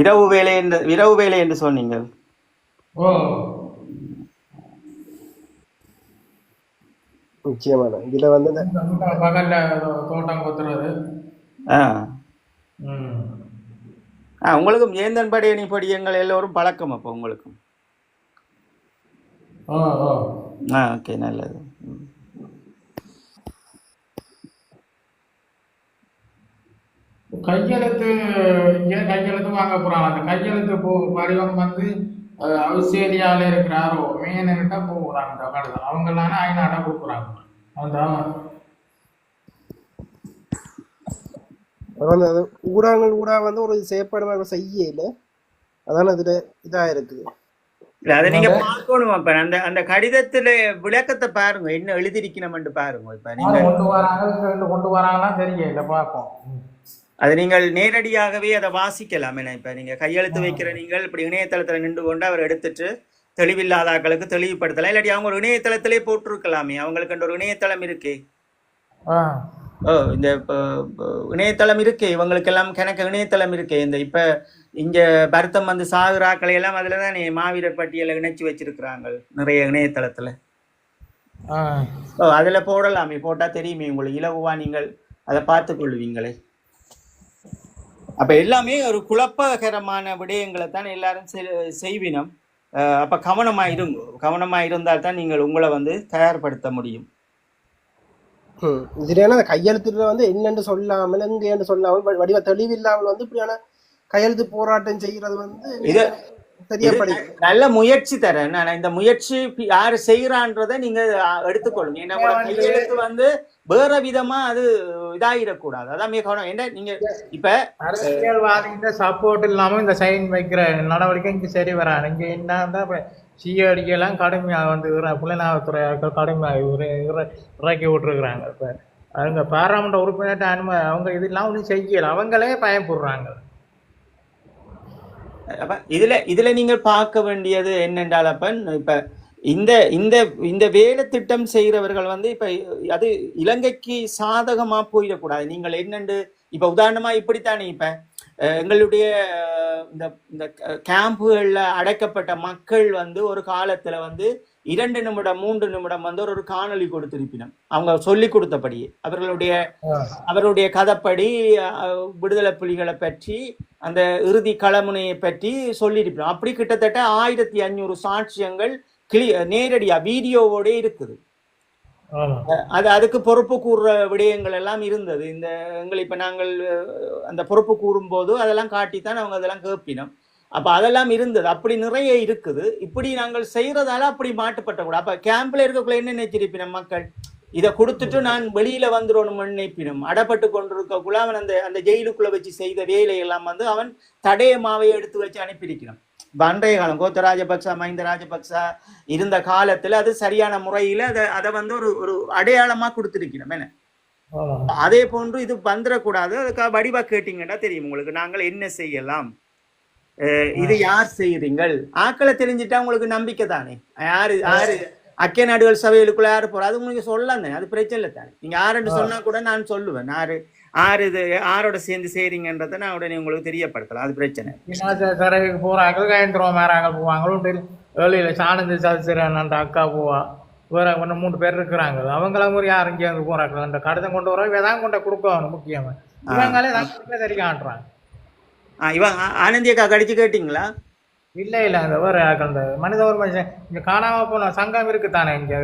இரவு வேலை என்று சொன்னீங்க. நிச்சயமான இதுல வந்து பகல்ல தோட்டம் கொத்துறது. உங்களுக்கும் ஏந்தன் படையணி படியங்கள் எல்லோரும் பழக்கம் அப்போ உங்களுக்கும்? ஓகே, நல்லது. கையெழுத்து வாங்க போறாங்க. அந்த கையெழுத்து வடிவம் வந்து ஆஸ்திரேலியால இருக்கிறாரோ மேன்கிட்ட போகிறாங்க. அவங்களான ஐநாட கொடுக்குறாங்க. அந்த ஊடகங்கள் கூட வந்து ஒரு செயற்பாடு செய்யல, அதான இதுல இதா இருக்குது. அதை நீங்க பார்க்கணும். அப்ப அந்த கடிதத்துல விளக்கத்தை பாருங்க, என்ன எழுதிருக்கணும்னு பாருங்க. இப்ப நீங்க கொண்டு வராங்களா தெரியல, பார்ப்போம். அது நீங்கள் நேரடியாகவே அதை வாசிக்கலாம். ஏன்னா இப்ப நீங்க கையெழுத்து வைக்கிற நீங்கள் இப்படி இணையதளத்துல நின்று கொண்டு அவர் எடுத்துட்டு தெளிவில்லாத ஆக்களுக்கு தெளிவுபடுத்தலாம். இல்லாட்டி அவங்க ஒரு இணையதளத்திலே போட்டிருக்கலாமே, அவங்களுக்கு ஒரு இணையதளம் இருக்கு. இந்த இணையதளம் இருக்கு, இவங்களுக்கு எல்லாம் கணக்கு இணையதளம் இருக்கு. இந்த இப்ப இங்க பருத்தம் வந்து சாகுறாக்களை எல்லாம் அதுலதான் மாவீரர் பட்டியல இணைச்சு வச்சிருக்கிறாங்க நிறைய இணையதளத்துல. அதுல போடலாமே, போட்டா தெரியுமே உங்களுக்கு, இலகுவா நீங்கள் அதை பார்த்து கொள்வீங்களே. அப்ப எல்லாமே ஒரு குழப்பகரமான விடயங்களை தான் எல்லாரும் செய்வினம். அப்ப கவனமா இருந்தால் தான் நீங்கள் உங்களை வந்து தயார்படுத்த முடியும். இதுல கையெழுத்துல வந்து என்னன்னு சொல்லாமல் எங்க சொல்லாமல் வடிவ தெளிவில்லாமல் வந்து இப்படியான கையெழுத்து போராட்டம் செய்யறது வந்து நல்ல முயற்சி தரேன். இந்த முயற்சி யாரு செய்யறான்றத நீங்க எடுத்துக்கொள்ளுங்க. ஏன்னா கையெழுத்து வந்து வேற விதமா அது இதாயிடக்கூடாது. அதான் மிக கவனம். என்ன நீங்க இப்ப அரசியல்வாதிகிட்ட சப்போர்ட் இல்லாம இந்த சைன் வைக்கிற நடவடிக்கை இங்க சரி வராது. இங்க என்ன சிஐடிக்கெல்லாம் கடுமையாக வந்து புலனாய்வுத்துறை கடுமையாக இறக்கி விட்டுருக்குறாங்க. இப்ப அவங்க பாராளுமன்ற உறுப்பினர் அவங்க இதெல்லாம் ஒன்றும் செய்யல, அவங்களே பயன்படுறாங்க. இதுல நீங்கள் பார்க்க வேண்டியது என்னென்றால் இப்ப இந்த வேலை திட்டம் செய்யறவர்கள் வந்து இப்ப அது இலங்கைக்கு சாதகமா போயிடக்கூடாது. நீங்கள் என்னென்று இப்ப உதாரணமா இப்படித்தானே இப்ப எங்களுடைய இந்த கேம்புகள்ல அடைக்கப்பட்ட மக்கள் வந்து ஒரு காலத்துல வந்து 2 நிமிடம் 3 நிமிடம் வந்து ஒரு காணொலி கொடுத்திருப்பினோம். அவங்க சொல்லி கொடுத்தபடியே அவருடைய கதைப்படி விடுதலை புலிகளை பற்றி அந்த இறுதி களமுனையை பற்றி சொல்லியிருப்பினோம். அப்படி கிட்டத்தட்ட 1500 சாட்சியங்கள் நேரடியா வீடியோவோட இருக்குது. அதுக்கு பொறுப்பு கூறுற விடயங்கள் எல்லாம் இருந்தது. இந்த இப்ப நாங்கள் அந்த பொறுப்பு கூறும் போது அதெல்லாம் காட்டித்தான் அவங்க அதெல்லாம் கேட்பினோம். அப்ப அதெல்லாம் இருந்தது. அப்படி நிறைய இருக்குது. இப்படி நாங்கள் செய்யறதால அப்படி மாட்டுப்பட்ட கூட. அப்ப கேம்ப்ல இருக்கக்குள்ள என்ன நினைச்சிருப்பினோம், மக்கள் இதை கொடுத்துட்டு நான் வெளியில வந்துடணும் நினைப்பினும் அடப்பட்டு கொண்டிருக்கக்குள்ள அவன் அந்த ஜெயிலுக்குள்ள வச்சு செய்த வேலையெல்லாம் வந்து அவன் தடயமாவே எடுத்து வச்சு அனுப்பியிருக்கிறான். அன்றைய காலம் கோத்த ராஜபக்சா மஹிந்த ராஜபக்சா இருந்த காலத்துல அது சரியான முறையில அதை வந்து ஒரு அடையாளமா கொடுத்திருக்கிறோம். என்ன அதே போன்று இது வந்துடக்கூடாது. அதுக்காக வடிவா கேட்டீங்கன்னா தெரியும் உங்களுக்கு, நாங்கள் என்ன செய்யலாம், இது யார் செய்யறீங்கள், ஆக்களை தெரிஞ்சுட்டா உங்களுக்கு நம்பிக்கை தானே. யாரு ஐக்கிய நாடுகள் சபைகளுக்குள்ள யாரு போற அது உங்களுக்கு சொல்லலாம், அது பிரச்சனை இல்லை தானே. நீங்க யாருன்னு சொன்னா கூட நான் சொல்லுவேன், இது யாரோட சேர்ந்து செய்றீங்கன்றத நான் உடனே உங்களுக்கு தெரியப்படுத்தலாம், அது பிரச்சனை. போறாங்க போவாங்க ஏழில் சானந்தி சசிரன் அந்த அக்கா போவா வேற ஒன்று 3 பேர் இருக்கிறாங்க. அவங்களாம் ஒரு யாரும் இங்கே வந்து போறாங்க. அந்த கடிதம் கொண்டு வர இதான் கொண்டு கொடுக்கணும் முக்கியமாக. இவங்களே தான் தெரியான்றாங்க. இவன் ஆனந்தி அக்கா கடிச்சு கேட்டீங்களா? இல்லை இல்லை, அந்த வேற அந்த மனித உரிமை இங்க காணாம போன சங்கம் இருக்குத்தானே இங்க,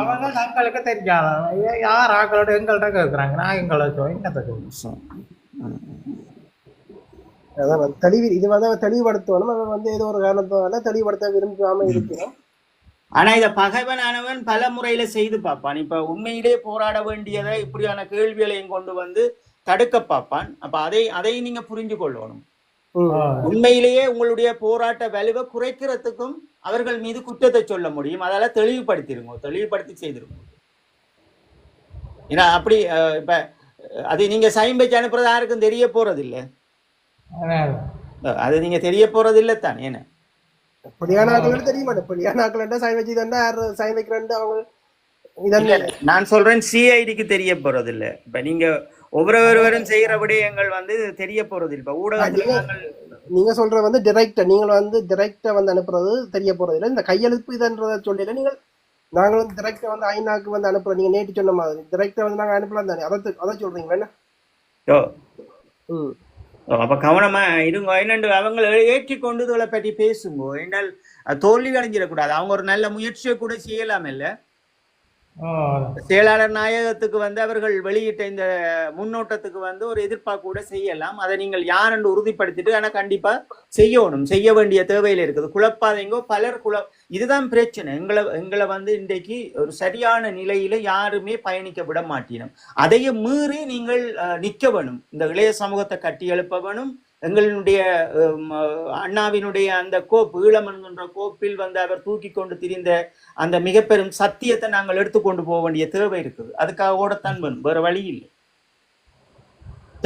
அவங்க தங்களுக்கு தெரிஞ்சாங்க யார் ஆக்களோட எங்கள்கிட்ட கேட்குறாங்க. நான் எங்களை என்னத்தை சொல்லுவேன். அதான் தெளிவு இது வந்து தெளிவுபடுத்தணும். அவன் வந்து ஏதோ ஒரு காரணத்தால தெளிவுபடுத்த விரும்பாம இருக்கிறோம். ஆனா இத பகைவனானவன் பல முறையில செய்து பார்ப்பான். இப்ப உண்மையிலே போராட வேண்டியதை இப்படியான கேள்விகளையும் கொண்டு வந்து தடுக்க பார்ப்பான். அப்ப அதை நீங்க புரிஞ்சு கொள்ளணும். உண்மையிலேயே உங்களுடைய போராட்ட வலுவை குறைக்கிறதுக்கும் அவர்கள் மீது குற்றத்தை சொல்ல முடியும். அதெல்லாம் தெளிவுபடுத்தி செய்திருங்க. ஏன்னா அப்படி இப்ப அது நீங்க சைன் வச்சு அனுப்புறது யாருக்கும் தெரிய போறது இல்லை. அது நீங்க தெரிய போறது இல்லை தான். ஏன்னா அப்படியான ஆட்கள் தெரிய மாட்டேன். அப்படியான ஆட்கள் சைன் வச்சு தந்தா சைன் வைக்கிறேன் அவங்க. நான் சொல்றேன் சிஐடிக்கு தெரிய போறது இல்லை. இப்ப நீங்க ஒவ்வொருவரும் செய்யற விடயங்கள் வந்து தெரிய போறது இல்லை. இப்ப ஊடகத்துல நீங்க சொல்ற வந்து டிரெக்டா நீங்கள் வந்து டிரெக்டா வந்து அனுப்புறது தெரிய போறது இல்லை. இந்த கையெழுப்பு இதுன்றத சொல்லல. நாங்கள் வந்து டிரெக்டா வந்து ஐநாக்கு வந்து அனுப்புறோம். நீங்க நேற்று சொன்ன மாதிரி டிரெக்டா வந்து நாங்க அனுப்பலாம் தானே. அதை சொல்றீங்க வேணா. அப்ப கவனமா இருங்க. என்னண்டு அவங்க ஏற்றி கொண்டு இதை பற்றி பேசுங்க. என்றால் தோல்வி அடைஞ்சிடக்கூடாது. அவங்க ஒரு நல்ல முயற்சியை கூட செய்யலாம். இல்ல செயலாளர் நாயகத்துக்கு வந்து அவர்கள் வெளியிட்ட இந்த முன்னோட்டத்துக்கு வந்து ஒரு எதிர்பார்ப்பு கூட செய்யலாம். அதை நீங்கள் யார் என்று உறுதிப்படுத்திட்டு ஆனா கண்டிப்பா செய்ய வேண்டிய தேவையில இருக்குது. குழப்பாதீங்கோ. பலர் இதுதான் பிரச்சனை. எங்களை வந்து இன்றைக்கு ஒரு சரியான நிலையில யாருமே பயணிக்க விட மாட்டினோம். அதையும் மீறி நீங்கள் நிற்க வேணும். இந்த இளைய சமூகத்தை கட்டி எழுப்ப வேணும். எங்களுடைய அண்ணாவினுடைய அந்த ஈழம் என்கின்ற கோப்பில் வந்து அவர் தூக்கி கொண்டு திரிந்த அந்த மிக பெரும் சத்தியத்தை நாங்கள் எடுத்துக்கொண்டு போக வேண்டிய தேவை இருக்குது. அதுக்காக ஓடத்தான் வேணும். வேற வழி இல்லை.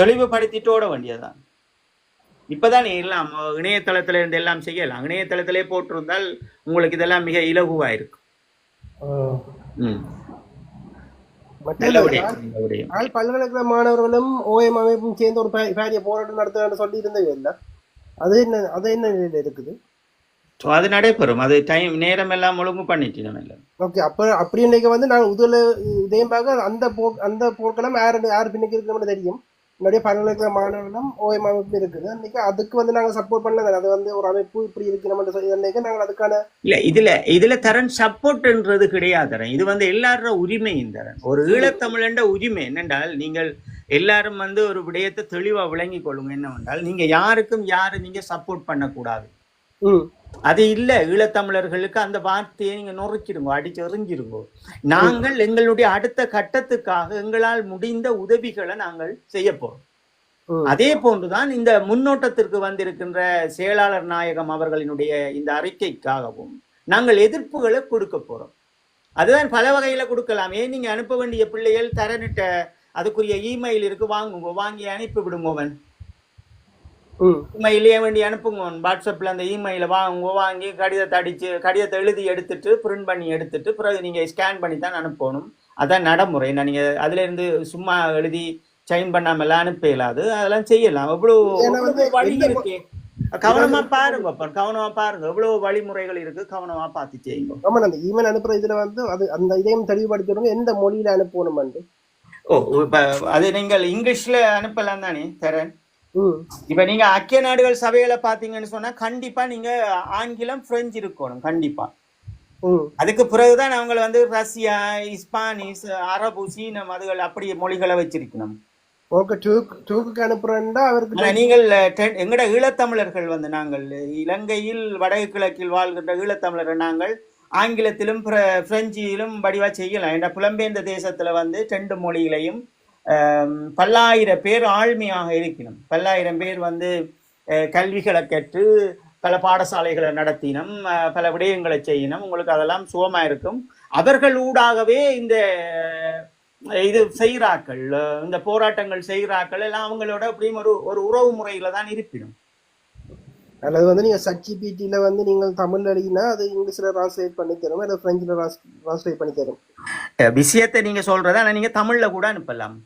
தெளிவுபடுத்திட்டு ஓட வேண்டியதுதான். இப்பதான் எல்லாம் இணையதளத்துல இருந்து எல்லாம் செய்யலாம். இணையதளத்திலே போட்டிருந்தால் உங்களுக்கு இதெல்லாம் மிக இலகுவா இருக்கு. பல்கலைக்கழக மாணவர்களும் ஓஎம் அமைப்பும் சேர்ந்து ஒரு பாரிய போராட்டம் நடத்த சொல்லி இருந்தது இல்லை. அது என்ன நிலையில இருக்குது? அது நடைபெறும். அது டைம் நேரம் எல்லாம் ஒழுங்கு பண்ணிட்டு நம்ம. ஓகே. அப்படி இன்னைக்கு வந்து நான் உதயம் பார்க்க அந்த போர்க்களம் யார் பின்னுக்கு இருக்கணும்னு தெரியும். என்னுடைய பல்கலைக்கழக மாணவர்களும் ஓஎம் அமைப்பு இருக்குது. அன்னைக்கு அதுக்கு வந்து நாங்க சப்போர்ட் பண்ணல. அது வந்து ஒரு அமைப்பு இப்படி இருக்கணும்னு சொல்லி அன்னைக்கு நாங்கள் அதுக்கான இல்ல இதுல தரன் சப்போர்ட்ன்றது கிடையாது. இது வந்து எல்லாரோட உரிமையும் தரன். ஒரு ஈழத்தமிழண்ட உரிமை என்னென்றால் நீங்கள் எல்லாரும் வந்து ஒரு விடயத்தை தெளிவா விளங்கி கொள்ளுங்க. என்னவென்றால் நீங்க யாருக்கும் நீங்க சப்போர்ட் பண்ணக்கூடாது. அது இல்ல. ஈழத்தமிழர்களுக்கு அந்த வார்த்தையை நீங்க நொறுக்கிடுங்க, அடிச்சு எறிஞ்சிருங்க. நாங்கள் எங்களுடைய அடுத்த கட்டத்துக்காக எங்களால் முடிந்த உதவிகளை நாங்கள் செய்ய போறோம். அதே போன்றுதான் இந்த முன்னோட்டத்திற்கு வந்திருக்கின்ற செயலாளர் நாயகம் அவர்களினுடைய இந்த அறிக்கைக்காகவும் நாங்கள் எதிர்ப்புகளை கொடுக்க போறோம். அதுதான் பல வகையில கொடுக்கலாம். ஏன் நீங்க அனுப்ப வேண்டிய பிள்ளைகள் தரனிட்ட அதுக்குரிய இமெயில் இருக்கு, வாங்கி அனுப்பி விடுங்கவன். இமெயிலே வேண்டி அனுப்புங்க. வாட்ஸ்அப்ல அந்த இமெயில வாங்கி கடிதத்தை எழுதி எடுத்துட்டு பிரிண்ட் பண்ணி எடுத்துட்டு பிறகு நீங்க ஸ்கேன் பண்ணி தான் அனுப்பணும். அதான் நடைமுறை. நீங்க அதுல இருந்து சும்மா எழுதி சைன் பண்ணாம எல்லாம் அனுப்ப இயலாது. அதெல்லாம் செய்யலாம். எவ்வளவு வழி இருக்கு. கவனமா பாருங்க. எவ்வளவு வழிமுறைகள் இருக்கு. கவனமா பார்த்து செய்யுங்க. ஆமா. அந்த இமெயில் அனுப்புற இதுல வந்து அந்த இதையும் தெளிவுபடுத்தணும். எந்த மொழியில அனுப்பணும்? அது நீங்கள் இங்கிலீஷ்ல அனுப்பலாம் தானே தரேன். இப்ப நீங்க ஐக்கிய நாடுகள் சபையில பாத்தீங்கன்னு சொன்னா கண்டிப்பா நீங்க ஆங்கிலம் பிரெஞ்சு இருக்கணும். கண்டிப்பா அதுக்கு பிறகுதான் அவங்க வந்து ரஷ்யா, ஸ்பானிஷ், அரபு, சீனம் அதுகள் அப்படி மொழிகளை வச்சிருக்கணும். நீங்கள் எங்கட ஈழத்தமிழர்கள் வந்து நாங்கள் இலங்கையில் வடக்கு கிழக்கில் வாழ்கின்ற ஈழத்தமிழர்கள் நாங்கள் ஆங்கிலத்திலும் பிரெஞ்சிலும் வடிவா செய்யலாம். என்ற புலம்பெயர்ந்த தேசத்துல வந்து 2 மொழிகளையும் பல்லாயிரம் பேர் ஆழ்மையாக இருக்கணும். 10,000 பேர் வந்து கல்விகளை கற்று பல பாடசாலைகளை நடத்தினோம், பல விடயங்களை செய்யணும். உங்களுக்கு அதெல்லாம் சுகமா இருக்கும். அவர்கள் ஊடாகவே இந்த இது செய்கிறாக்கள், இந்த போராட்டங்கள் செய்கிறாக்கள் எல்லாம் அவங்களோட அப்படியும் ஒரு உறவு முறையில தான் இருப்பிடும். அல்லது வந்து நீங்க ChatGPT-ல வந்து நீங்கள் தமிழ்ல எழுதினா அது இங்கிலீஷ்ல டிரான்ஸ்லேட் பண்ணி தரும், அல்லது பிரெஞ்சுல டிரான்ஸ்லேட் பண்ணி தரும். விஷயத்தை நீங்க சொல்றத நீங்க தமிழ்ல கூட அனுப்பலாம்.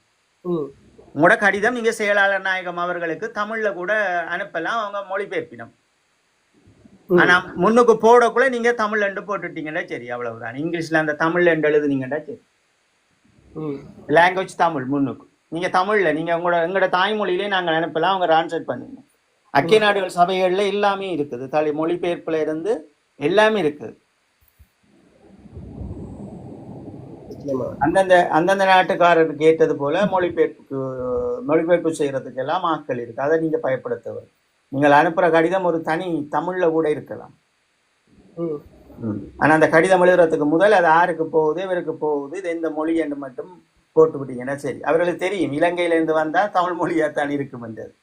உங்களோட கடிதம் நீங்க செயலாளர் நாயகம் அவர்களுக்கு தமிழ்ல கூட அனுப்பலாம். அவங்க மொழிபெயர்ப்பினம். ஆனா முன்னுக்கு போடக்குள்ள நீங்க தமிழ் எண்டு போட்டுட்டீங்கன்னா சரி, அவ்வளவுதான். இங்கிலீஷ்ல அந்த தமிழ் எண்டு எழுதுனீங்கன்னா சரி, லாங்குவேஜ் தமிழ் முன்னுக்கு. நீங்க தமிழ்ல நீங்க எங்களோட தாய்மொழியிலே நாங்க அனுப்பலாம், அவங்க டிரான்ஸ்லேட் பண்ணுங்க. ஐக்கிய நாடுகள் சபைகள்ல எல்லாமே இருக்குது, மொழிபெயர்ப்புல இருந்து எல்லாமே இருக்குது. அந்தந்த நாட்டுக்காரருக்கு ஏற்றது போல மொழிபெயர்ப்பு செய்யறதுக்கு எல்லாம் ஆட்கள் இருக்கு. அதை நீங்க பயப்படுத்தவர். நீங்கள் அனுப்புற கடிதம் ஒரு தனி தமிழ்ல கூட இருக்கலாம். ஆனா அந்த கடிதம் எழுதுறதுக்கு முதல் அது யாருக்கு போகுது, இவருக்கு போகுது, இது எந்த மொழி என்று மட்டும் போட்டு விட்டீங்கன்னா சரி. அவர்களுக்கு தெரியும் இலங்கையில இருந்து வந்தா தமிழ் மொழியாத்தான் இருக்கும் என்றது.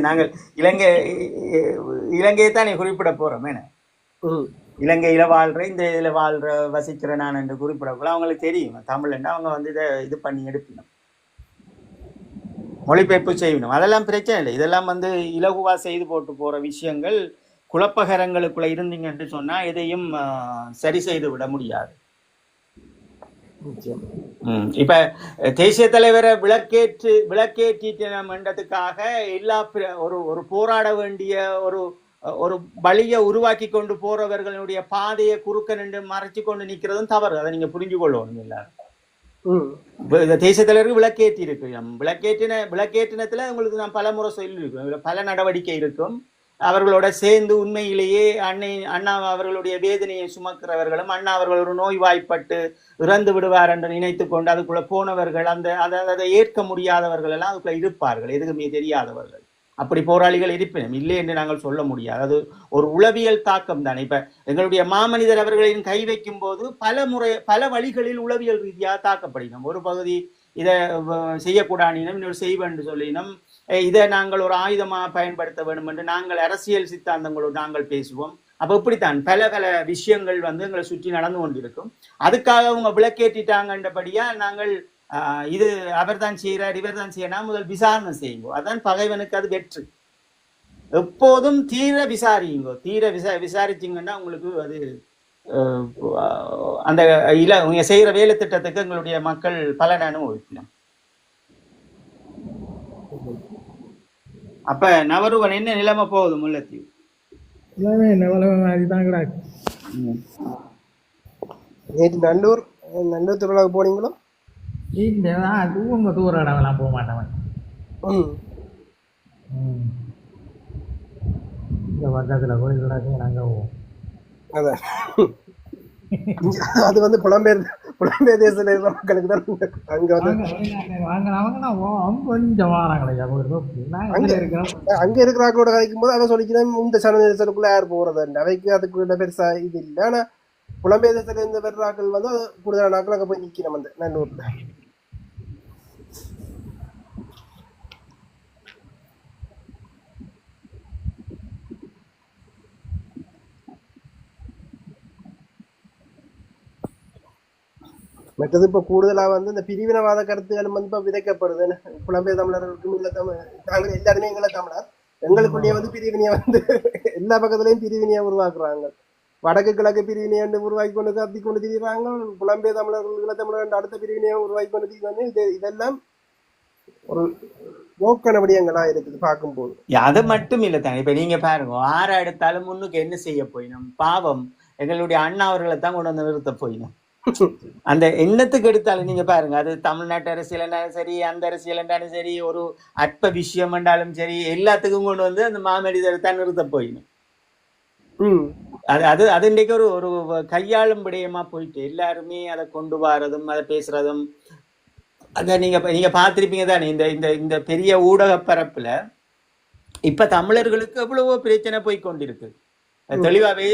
நாங்கள் இலங்கையை தான் குறிப்பிட போறோம். என்ன இலங்கையில வாழ்ற, இந்த இதுல வாழ்ற வசிக்கிற நான் என்று குறிப்பிடக்குள்ள அவங்களுக்கு தெரியும் தமிழ்ன்னா அவங்க இது பண்ணி எடுக்கணும், மொழிபெயர்ப்பு செய்யணும். அதெல்லாம் பிரச்சனை இல்லை. இதெல்லாம் இலகுவா செய்து போட்டு போற விஷயங்கள். குழப்பகரங்களுக்குள்ள இருந்தீங்க என்று சொன்னா எதையும் சரி செய்து விட முடியாது. இப்ப தேசிய தலைவரை விளக்கேற்றதுக்காக எல்லா ஒரு போராட வேண்டிய ஒரு வழியை உருவாக்கி கொண்டு போறவர்களுடைய பாதையை குறுக்க நின்று மறைச்சு கொண்டு நிக்கிறதும் தவறு. அதை நீங்க புரிஞ்சு கொள்ளணும் எல்லாரும். தேசிய தலைவருக்கு விளக்கேற்றி இருக்கு. விளக்கேற்றினத்துல உங்களுக்கு நான் பல முறை சொல்லியிருக்கோம், பல நடவடிக்கை இருக்கும். அவர்களோட சேர்ந்து உண்மையிலேயே அண்ணா அவர்களுடைய வேதனையை சுமக்கிறவர்களும், அண்ணா அவர்கள் ஒரு நோய்வாய்ப்பட்டு இறந்து விடுவார் என்று நினைத்து கொண்டு அதுக்குள்ள போனவர்கள், அதை ஏற்க முடியாதவர்கள் எல்லாம் அதுக்குள்ள இருப்பார்கள், எதுக்குமே தெரியாதவர்கள். அப்படி போராளிகள் இருப்பினும் இல்லை என்று நாங்கள் சொல்ல முடியாது. அது ஒரு உளவியல் தாக்கம் தானே. இப்ப எங்களுடைய மாமனிதர் அவர்களின் கை வைக்கும் போது பல வழிகளில் உளவியல் ரீதியாக தாக்கப்படினோம். ஒரு பகுதி இதை செய்யக்கூடாதினம், இன்னொரு செய்வென்று சொல்லினோம். இதை நாங்கள் ஒரு ஆயுதமாக பயன்படுத்த வேண்டும் என்று நாங்கள் அரசியல் சித்தாந்தங்களோடு நாங்கள் பேசுவோம். அப்ப இப்படித்தான் பல விஷயங்கள் எங்களை சுற்றி நடந்து கொண்டிருக்கும். அதுக்காக அவங்க விளக்கேற்றிட்டாங்கன்றபடியா நாங்கள் இது அவர் தான் செய்யறார், இவர் தான் செய்யணும், முதல் விசாரணை செய்யுங்க. அதான் பகைவனுக்கு அது வெற்றி. எப்போதும் தீர விசாரியுங்க. விசாரிச்சிங்கன்னா உங்களுக்கு அது அந்த நீங்க செய்யற வேலை திட்டத்துக்கு எங்களுடைய மக்கள் பலன் அனுபவிக்கணும். அப்ப நவருவன் என்ன நிலைமை போகுது முல்லைத்தீவு? நேற்று நல்லூர் திருவிழாவுக்கு போனீங்களோ? தூர இடம்லாம் போக மாட்டேன். இந்த பக்கத்தில் கோயில் நாங்கள் போவோம். அதான் அது புலம்பெயர் தேசத்துல இருக்கிற மக்களுக்கு தான் அங்க கொஞ்சம் அங்க இருக்கிறாங்களோட கதைக்கும் போது அவன் சொல்லிக்கிறேன் இந்த சனதேசத்துக்குள்ள யார் போறது அவைக்கு அதுக்குள்ள பெருசா இது இல்லை. ஆனா புலம்பெயர் தேசத்துல இருந்து வர்றாக்கள் கூடுதலான நாட்கள் அங்க போய் நிக்கணும் அந்த நல்லூர்ல. மற்றது இப்ப கூடுதலா இந்த பிரிவினவாத கருத்துக்களும் இப்ப விதைக்கப்படுது. புலம்பெயர் தமிழர்களுக்கும் இல்ல நாங்கள் எல்லாருமே எங்களை தமிழர், எங்களுக்குள்ளேயே பிரிவினைய எல்லா பக்கத்துலயும் பிரிவினையை உருவாக்குறாங்க. வடக்கு கிழக்கு பிரிவினையை உருவாக்கி கொண்டு கத்தி கொண்டு திரிகிறாங்க. புலம்பெயர் தமிழர்கள் தமிழர் அடுத்த பிரிவினையை உருவாக்கி கொண்டு திரிவாங்க. இதெல்லாம் ஒரு போக்க விடயங்களா இருக்குது பார்க்கும் போது. அது மட்டும் இல்ல தானே. இப்ப நீங்க பாருங்க, ஆற எடுத்தாலும் முன்னுக்கு என்ன செய்ய போயினோம்? பாவம் எங்களுடைய அண்ணா அவர்களை தான் கொண்டு வந்து நிறுத்த போயினோம். அந்த எண்ணத்துக்கு எடுத்தாலும் நீங்க பாருங்க, அது தமிழ்நாட்டு அரசியல் என்றாலும் சரி, அந்த அரசியல் என்றாலும் சரி, ஒரு அற்ப விஷயம் என்றாலும் சரி, எல்லாத்துக்கும் கொண்டு வந்து அந்த மாமனிதரை தான் நிறுத்த போயிடும். அது இன்றைக்கு ஒரு கையாளும் விடயமா போயிட்டு எல்லாருமே அதை கொண்டு வரதும் அதை பேசுறதும். அதை நீங்க பார்த்திருப்பீங்க தானே, இந்த பெரிய ஊடக பரப்புல இப்ப தமிழர்களுக்கு எவ்வளவோ பிரச்சனை போய் கொண்டிருக்கு, தெளிவாவே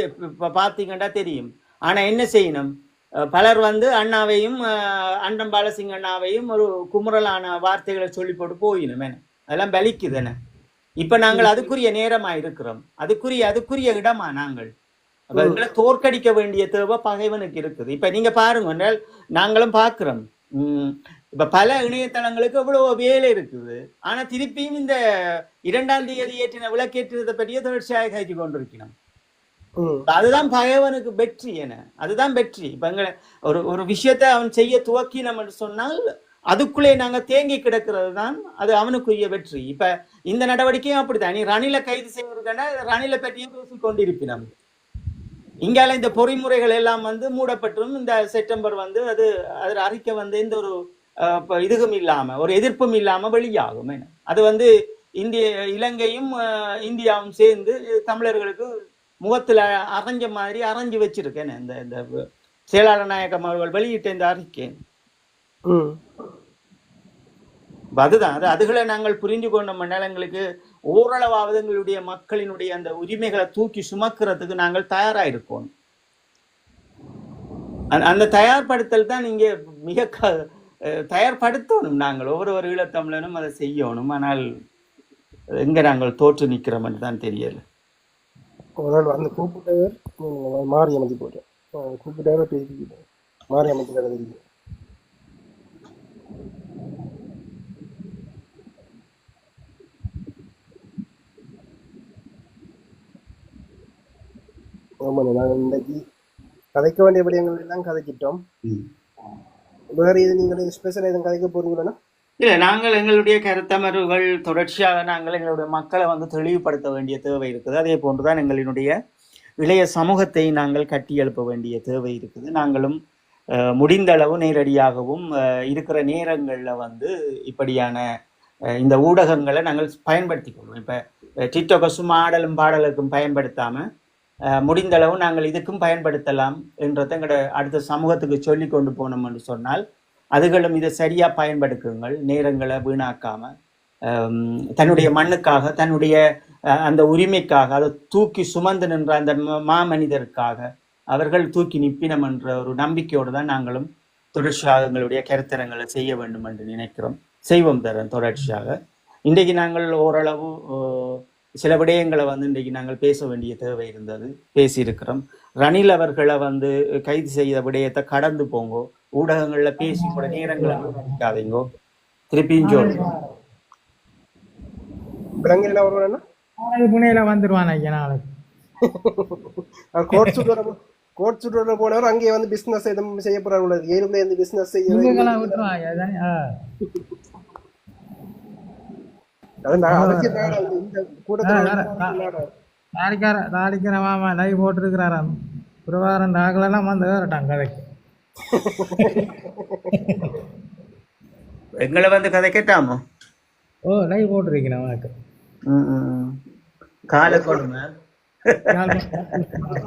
பாத்தீங்கன்னா தெரியும். ஆனா என்ன செய்யணும்? பலர் அண்ணாவையும் அண்டம் பாலசிங்க அண்ணாவையும் ஒரு குமுறலான வார்த்தைகளை சொல்லி போட்டு போயிடும். அதெல்லாம் பலிக்குது. என்ன இப்ப நாங்கள் அதுக்குரிய நேரமா இருக்கிறோம், அதுக்குரிய இடமா நாங்கள் தோற்கடிக்க வேண்டிய தேவை பகைவனுக்கு இருக்குது. இப்ப நீங்க பாருங்க, நாங்களும் பாக்குறோம். இப்ப பல இணையதளங்களுக்கு எவ்வளவு வேலை இருக்குது. ஆனா திருப்பியும் இந்த 2ஆம் தேதி ஏற்றின விளக்கேற்றினதை பற்றிய தொடர்ச்சியாக கைச்சு கொண்டிருக்கணும். அதுதான் பகைவனுக்கு வெற்றி. அதுதான் வெற்றி. இப்ப ஒரு விஷயத்த அவன் செய்ய துவக்கினோம் என்று சொன்னால் அதுக்குள்ளே நாங்க தேங்கி கிடக்கிறது தான் அது அவனுக்குரிய வெற்றி. இப்ப இந்த நடவடிக்கையும் அப்படித்தான். நீ ரணில கைது செய்வதற்கான ரணில பற்றியும் பேசிக் கொண்டிருப்பினோம். இங்கால இந்த பொறிமுறைகள் எல்லாம் வந்து மூடப்பட்டும் இந்த செப்டம்பர் வந்து அது அதில் அறிக்கை வந்து எந்த ஒரு இதுவும் இல்லாம ஒரு எதிர்ப்பும் இல்லாம வெளியாகும். அது வந்து இலங்கையும் இந்தியாவும் சேர்ந்து தமிழர்களுக்கு முகத்துல அரைஞ்ச மாதிரி அரைஞ்சு வச்சிருக்கேன் இந்த செயலாளர் நாயகம் அவர்கள் வெளியிட்ட இந்த அறிக்கை. அதுதான் அதுகளை நாங்கள் புரிந்து கொண்ட மண்டலங்களுக்கு ஓரளவாவது எங்களுடைய மக்களினுடைய அந்த உரிமைகளை தூக்கி சுமக்கிறதுக்கு நாங்கள் தயாராயிருக்கோம். அந்த தயார்படுத்தல் தான் நீங்க மிக தயார்படுத்தணும். நாங்கள் ஒவ்வொரு ஈழத்தமிழனும் அதை செய்யணும். ஆனால் எங்க நாங்கள் தோற்று நிக்கிறோம்னு தான் தெரியல. அந்த கூப்பிட்டவர் மாறி அமைதி போட்டேன் கூப்பிட்டவர் பேசிக்கிட்டேன் மாறி அமைதி ஆமாண்ணே. நாங்கள் இன்றைக்கு கதைக்க வேண்டிய விடயங்கள் எல்லாம் கதைக்கிட்டோம். வேற இது நீங்கள் ஸ்பெஷல் எதுவும் கதைக்க போறீங்களா? இல்லை, நாங்கள் எங்களுடைய கருத்தமர்வுகள் தொடர்ச்சியாக நாங்கள் எங்களுடைய மக்களை வந்து தெளிவுபடுத்த வேண்டிய தேவை இருக்குது. அதே போன்றுதான் எங்களினுடைய இளைய சமூகத்தை நாங்கள் கட்டி எழுப்ப வேண்டிய தேவை இருக்குது. நாங்களும் முடிந்த அளவு நேரடியாகவும் இருக்கிற நேரங்களில் வந்து இப்படியான இந்த ஊடகங்களை நாங்கள் பயன்படுத்தி கொள்வோம். இப்போ டிக்டாக்கை சும்மா ஆடலும் பாடலுக்கும் பயன்படுத்தாமல் முடிந்த அளவு நாங்கள் இதுக்கும் பயன்படுத்தலாம் என்றதை எங்களோட அடுத்த சமூகத்துக்கு சொல்லி கொண்டு போனோம் என்று சொன்னால் அதுகளும் இதை சரியா பயன்படுத்துங்கள். நேரங்களை வீணாக்காம தன்னுடைய மண்ணுக்காக தன்னுடைய அந்த உரிமைக்காக அதை தூக்கி சுமந்து நின்ற அந்த மாமனிதருக்காக அவர்கள் தூக்கி நிப்பினம் என்ற ஒரு நம்பிக்கையோடு தான் நாங்களும் தொடர்ச்சியாக எங்களுடைய கருத்தரங்களை செய்ய வேண்டும் என்று நினைக்கிறோம். செய்வோம் தரேன் தொடர்ச்சியாக. இன்றைக்கு நாங்கள் ஓரளவு சில விடயங்களை வந்து இன்றைக்கு நாங்கள் பேச வேண்டிய தேவை இருந்தது, பேசியிருக்கிறோம். ரணில் அவர்களை வந்து கைது செய்த விடயத்தை கடந்து போங்கோ, ஊடகங்கள்ல பேசி கூட நேரங்களை நினைக்காதீங்கோ. திருப்பியும் சொல்லுங்க, புனேல வந்துருவான் ஐயா நாளைக்கு. கோட் சுற்றுலா போனவர் அங்கே வந்து பிசினஸ் எதுவும் செய்ய போறாங்க. ஏழுமே இந்த பிசினஸ் செய்ய மாமா லைவ் போட்டுருக்கிறாராம். பிரபாரம் நாங்களெல்லாம் வந்து வேறட்டாங்க கதைக்கு. எங்களை வந்து கதை கேட்டாமோ? ஓ லைவ் போட்டுருக்கேன் உனக்கு காலை கொடுமை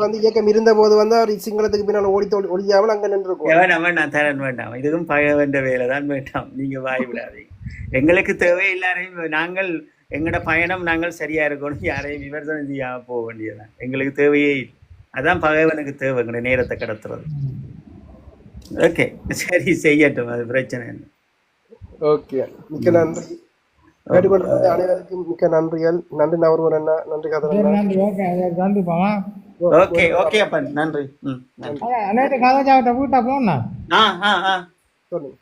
வந்து இயக்கம் இருந்த போது வந்து அவர் சிங்களத்துக்கு பின்னால் ஒளியாமல் அங்க நின்று வேண்டாம் தரன் வேண்டாம். இதுவும் பய வேண்ட வேலை தான் வேண்டாம். நீங்க வாய் விடாதீங்க. எங்களுக்கு தேவை எல்லாரையும் நாங்கள் எங்களோட பயணம் நாங்கள் சரியா இருக்கணும். யாரையும் விமர்சனம் செய்யாம போக வேண்டியதான் எங்களுக்கு தேவையே. அதான் பகைவனுக்கு தேவை எங்களோட நேரத்தை கடத்துறது. ஓகே சரி, செய்யட்டும், அது பிரச்சனை இல்லை. ஓகே, மிக்க நன்றி. அனைவருக்கும் மிக்க நன்றிகள். நன்றி நவர்வன் அண்ணா, நன்றி கதை. ஓகே ஓகே அப்பா, நன்றி. வீட்டா போனா சொல்லுங்க.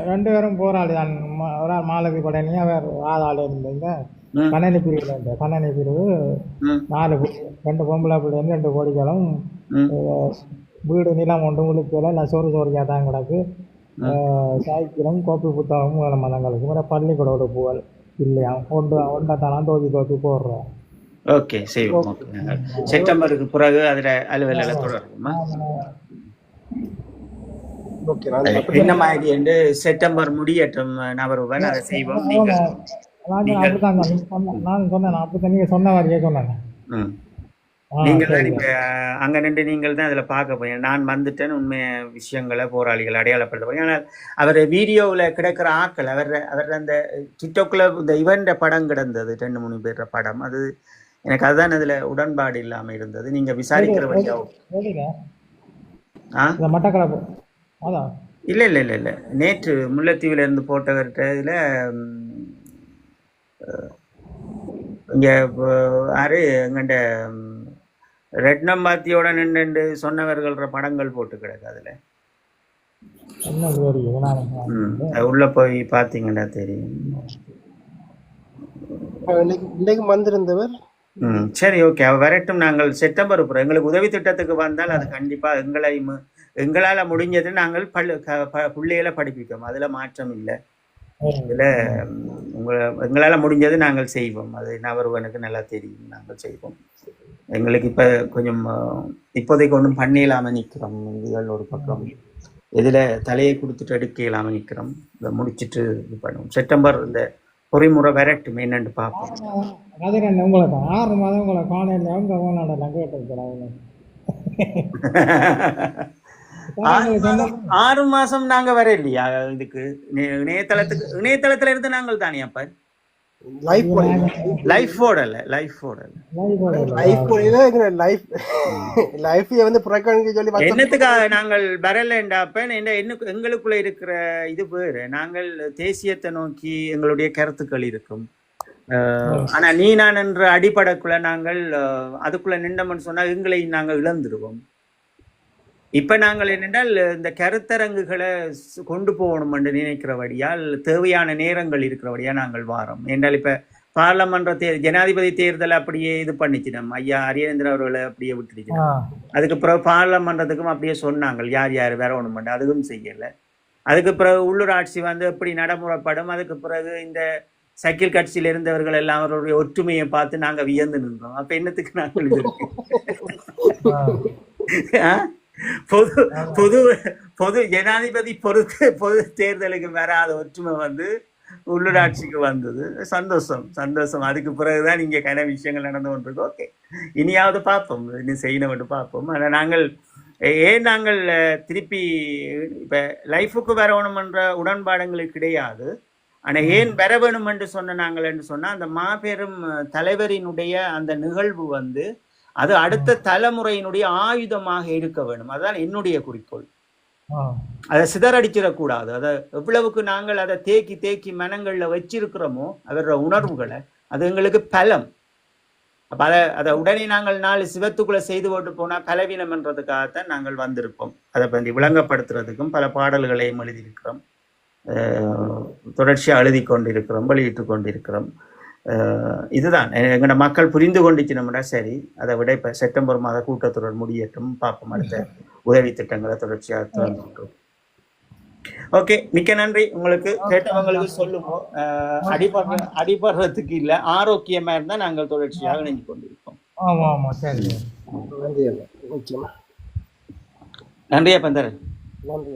2 பேரும் போராளி தான். ஒரு ஆள் மாலதி படனியா, வேற ஆள் இருந்தீங்க. கண்ணனி பிரிவுல இருந்த கண்ணனி பிரிவு 4 2 பொம்பளை பிள்ளை 2 கோடிகளும் வீடு நிலம் ஒன்று முழுக்கல நான் சோறு தான் கிடக்கு. சாய்க்கிரம் கோப்பி புத்தகமும் வேலை மதங்களுக்கு வேற பள்ளிக்கூட பூவல் இல்லையா ஒன்றாத்தான் தோக்கி போடுறோம். ஓகே செய்வோம். செப்டம்பருக்கு பிறகு அதில் அலுவலில் தொடருமா? என்ன மாதிரி என்று செப்டம்பர் முடியட்டும் நபருவன் அதை செய்வோம். நான் சொன்னேன் அப்படி நீங்க சொன்ன மாதிரியே சொன்னாங்க. நீங்கள் தான் இப்ப அங்க நின்று நீங்கள் தான் அதுல பார்க்க போய் நான் வந்துட்டேன்னு உண்மைய விஷயங்களை போராளிகள் அடையாளப்படுத்த போறேன். ஆனால் அவர் வீடியோவில் கிடக்கிற ஆக்கள் அவர் அந்த டிக்டாக்ல இந்த இவன் படம் கிடந்தது 2-3 பேர் படம். அது எனக்கு அதுதான் அதுல உடன்பாடு இல்லாம இருந்தது. நீங்க விசாரிக்கிற வழியாவும் இல்ல இல்ல இல்ல இல்ல நேற்று முல்லைத்தீவுல இருந்து போட்டவர்கிட்ட இதுல இங்க யாரு எங்கண்ட ரெட்னம்பாத்தியோட நின்று சொன்னவர்கள படங்கள் போட்டு கிடக்கு. அதுல உள்ள போய் பாத்தீங்கன்னா தெரியும். வந்திருந்தவர் சரி ஓகே, வரட்டும். நாங்கள் செப்டம்பர் எங்களுக்கு உதவி திட்டத்துக்கு வந்தால் அது கண்டிப்பா எங்களால முடிஞ்சது நாங்கள் பிள்ளைகளை படிப்பிக்கோம். அதுல மாற்றம் இல்லை. இதுல எங்களால முடிஞ்சது நாங்கள் செய்வோம். அது நபருவனுக்கு நல்லா தெரியும், நாங்கள் செய்வோம். எங்களுக்கு இப்ப கொஞ்சம் இப்போதைக்கு ஒன்றும் பண்ண இல்லாம நிக்கிறோம். இதுகள் ஒரு பக்கம் இதுல தலையை கொடுத்துட்டு எடுக்க இல்லாம நிக்கிறோம். இதை முடிச்சுட்டு இது பண்ணுவோம். செப்டம்பர் இந்த பொறிமுறை வரட்டும் என்னன்னு பார்ப்போம். உங்களுக்கு 6 மாதம் உங்களை காணையில கவர்னாடெல்லாம் கேட்டிருக்கிறேன். 6 மாசம் நாங்க வர இல்லையா இதுக்கு? இணையதளத்துல இருந்து நாங்கள் தானே அப்ப லைஃப் போடல என்னத்துக்காக நாங்கள் வரலண்டாப்ப எங்களுக்குள்ள இருக்கிற இது பேரு. நாங்கள் தேசியத்தை நோக்கி எங்களுடைய கருத்துக்கள் இருக்கும். ஆனா நீ நான் என்ற அடிப்படைக்குள்ள நாங்கள் அதுக்குள்ள நின்றோம்னு சொன்னா எங்களையும் நாங்கள் இழந்துடுவோம். இப்ப நாங்கள் என்னென்றால் இந்த கருத்தரங்குகளை கொண்டு போகணும் என்று நினைக்கிறபடியால் தேவையான நேரங்கள் இருக்கிறபடியா நாங்கள் வாரோம். என்றால் இப்ப பார்லமென்ற ஜனாதிபதி தேர்தல் அப்படியே இது பண்ணிச்சினோம். ஐயா அரியேந்திர அவர்களை அப்படியே விட்டுடுச்சினோம். அதுக்கு பிறகு பார்லமென்றதுக்கும் அப்படியே சொன்னாங்க யார் யார் வரணும் என்று, அதுவும் செய்யலை. அதுக்கு பிறகு உள்ளூராட்சி எப்படி நடைமுறைப்படும். அதுக்கு பிறகு இந்த சைக்கிள் கட்சியில் இருந்தவர்கள் எல்லாம் அவருடைய ஒற்றுமையை பார்த்து நாங்க வியந்து நின்றோம். அப்ப என்னத்துக்கு நாங்கள் பொது ஜனாதிபதி பொது தேர்தலுக்கு வராத ஒற்றுமை உள்ளூராட்சிக்கு வந்தது. சந்தோஷம். அதுக்கு பிறகுதான் இங்க கன விஷயங்கள் நடந்து கொண்டிருக்கு. ஓகே, இனியாவது பார்ப்போம், இனி செய்யணும் பார்ப்போம். ஆனா நாங்கள் ஏன் நாங்கள் திருப்பி இப்ப லைஃபுக்கு வரணும் என்ற உடன்பாடுகளுக்கு கிடையாது. ஆனா ஏன் வர வேணும் என்று நாங்கள் என்று சொன்னா அந்த மாபெரும் தலைவரினுடைய அந்த நிகழ்வு அது அடுத்த தலைமுறையினுடைய ஆயுதமாக இருக்க வேண்டும். அதுதான் என்னுடைய குறிக்கோள். அதை சிதறடிச்சிடக்கூடாது. அதை எவ்வளவுக்கு நாங்கள் அதை தேக்கி மனங்கள்ல வச்சிருக்கிறோமோ அவரோட உணர்வுகளை, அது எங்களுக்கு பலம். அப்ப அதை உடனே நாங்கள் 4 சிவத்துக்குள்ள செய்து போட்டு போனா பலவீனம் என்றதுக்காகத்தான் நாங்கள் வந்திருப்போம். அதை பற்றி விளங்கப்படுத்துறதுக்கும் பல பாடல்களையும் எழுதியிருக்கிறோம், தொடர்ச்சியா எழுதி கொண்டிருக்கிறோம், வெளியிட்டு கொண்டிருக்கிறோம். இதுதான் எங்களோட மக்கள் புரிந்து கொண்டுச்சுனோம்னா சரி. அதை விட இப்ப செப்டம்பர் மாத கூட்டத்தொடர் முடியட்டும், பார்ப்போம். அடுத்த உதவி திட்டங்களை தொடர்ச்சியாக தொடர்ந்துட்டோம். ஓகே, மிக்க நன்றி. உங்களுக்கு கேட்டவங்களுக்கு சொல்லுவோம். அடிபடுறதுக்கு இல்ல, ஆரோக்கியமா இருந்தா நாங்கள் தொடர்ச்சியாக இணைஞ்சு கொண்டிருக்கோம். நன்றியா பந்தரன். நன்றி.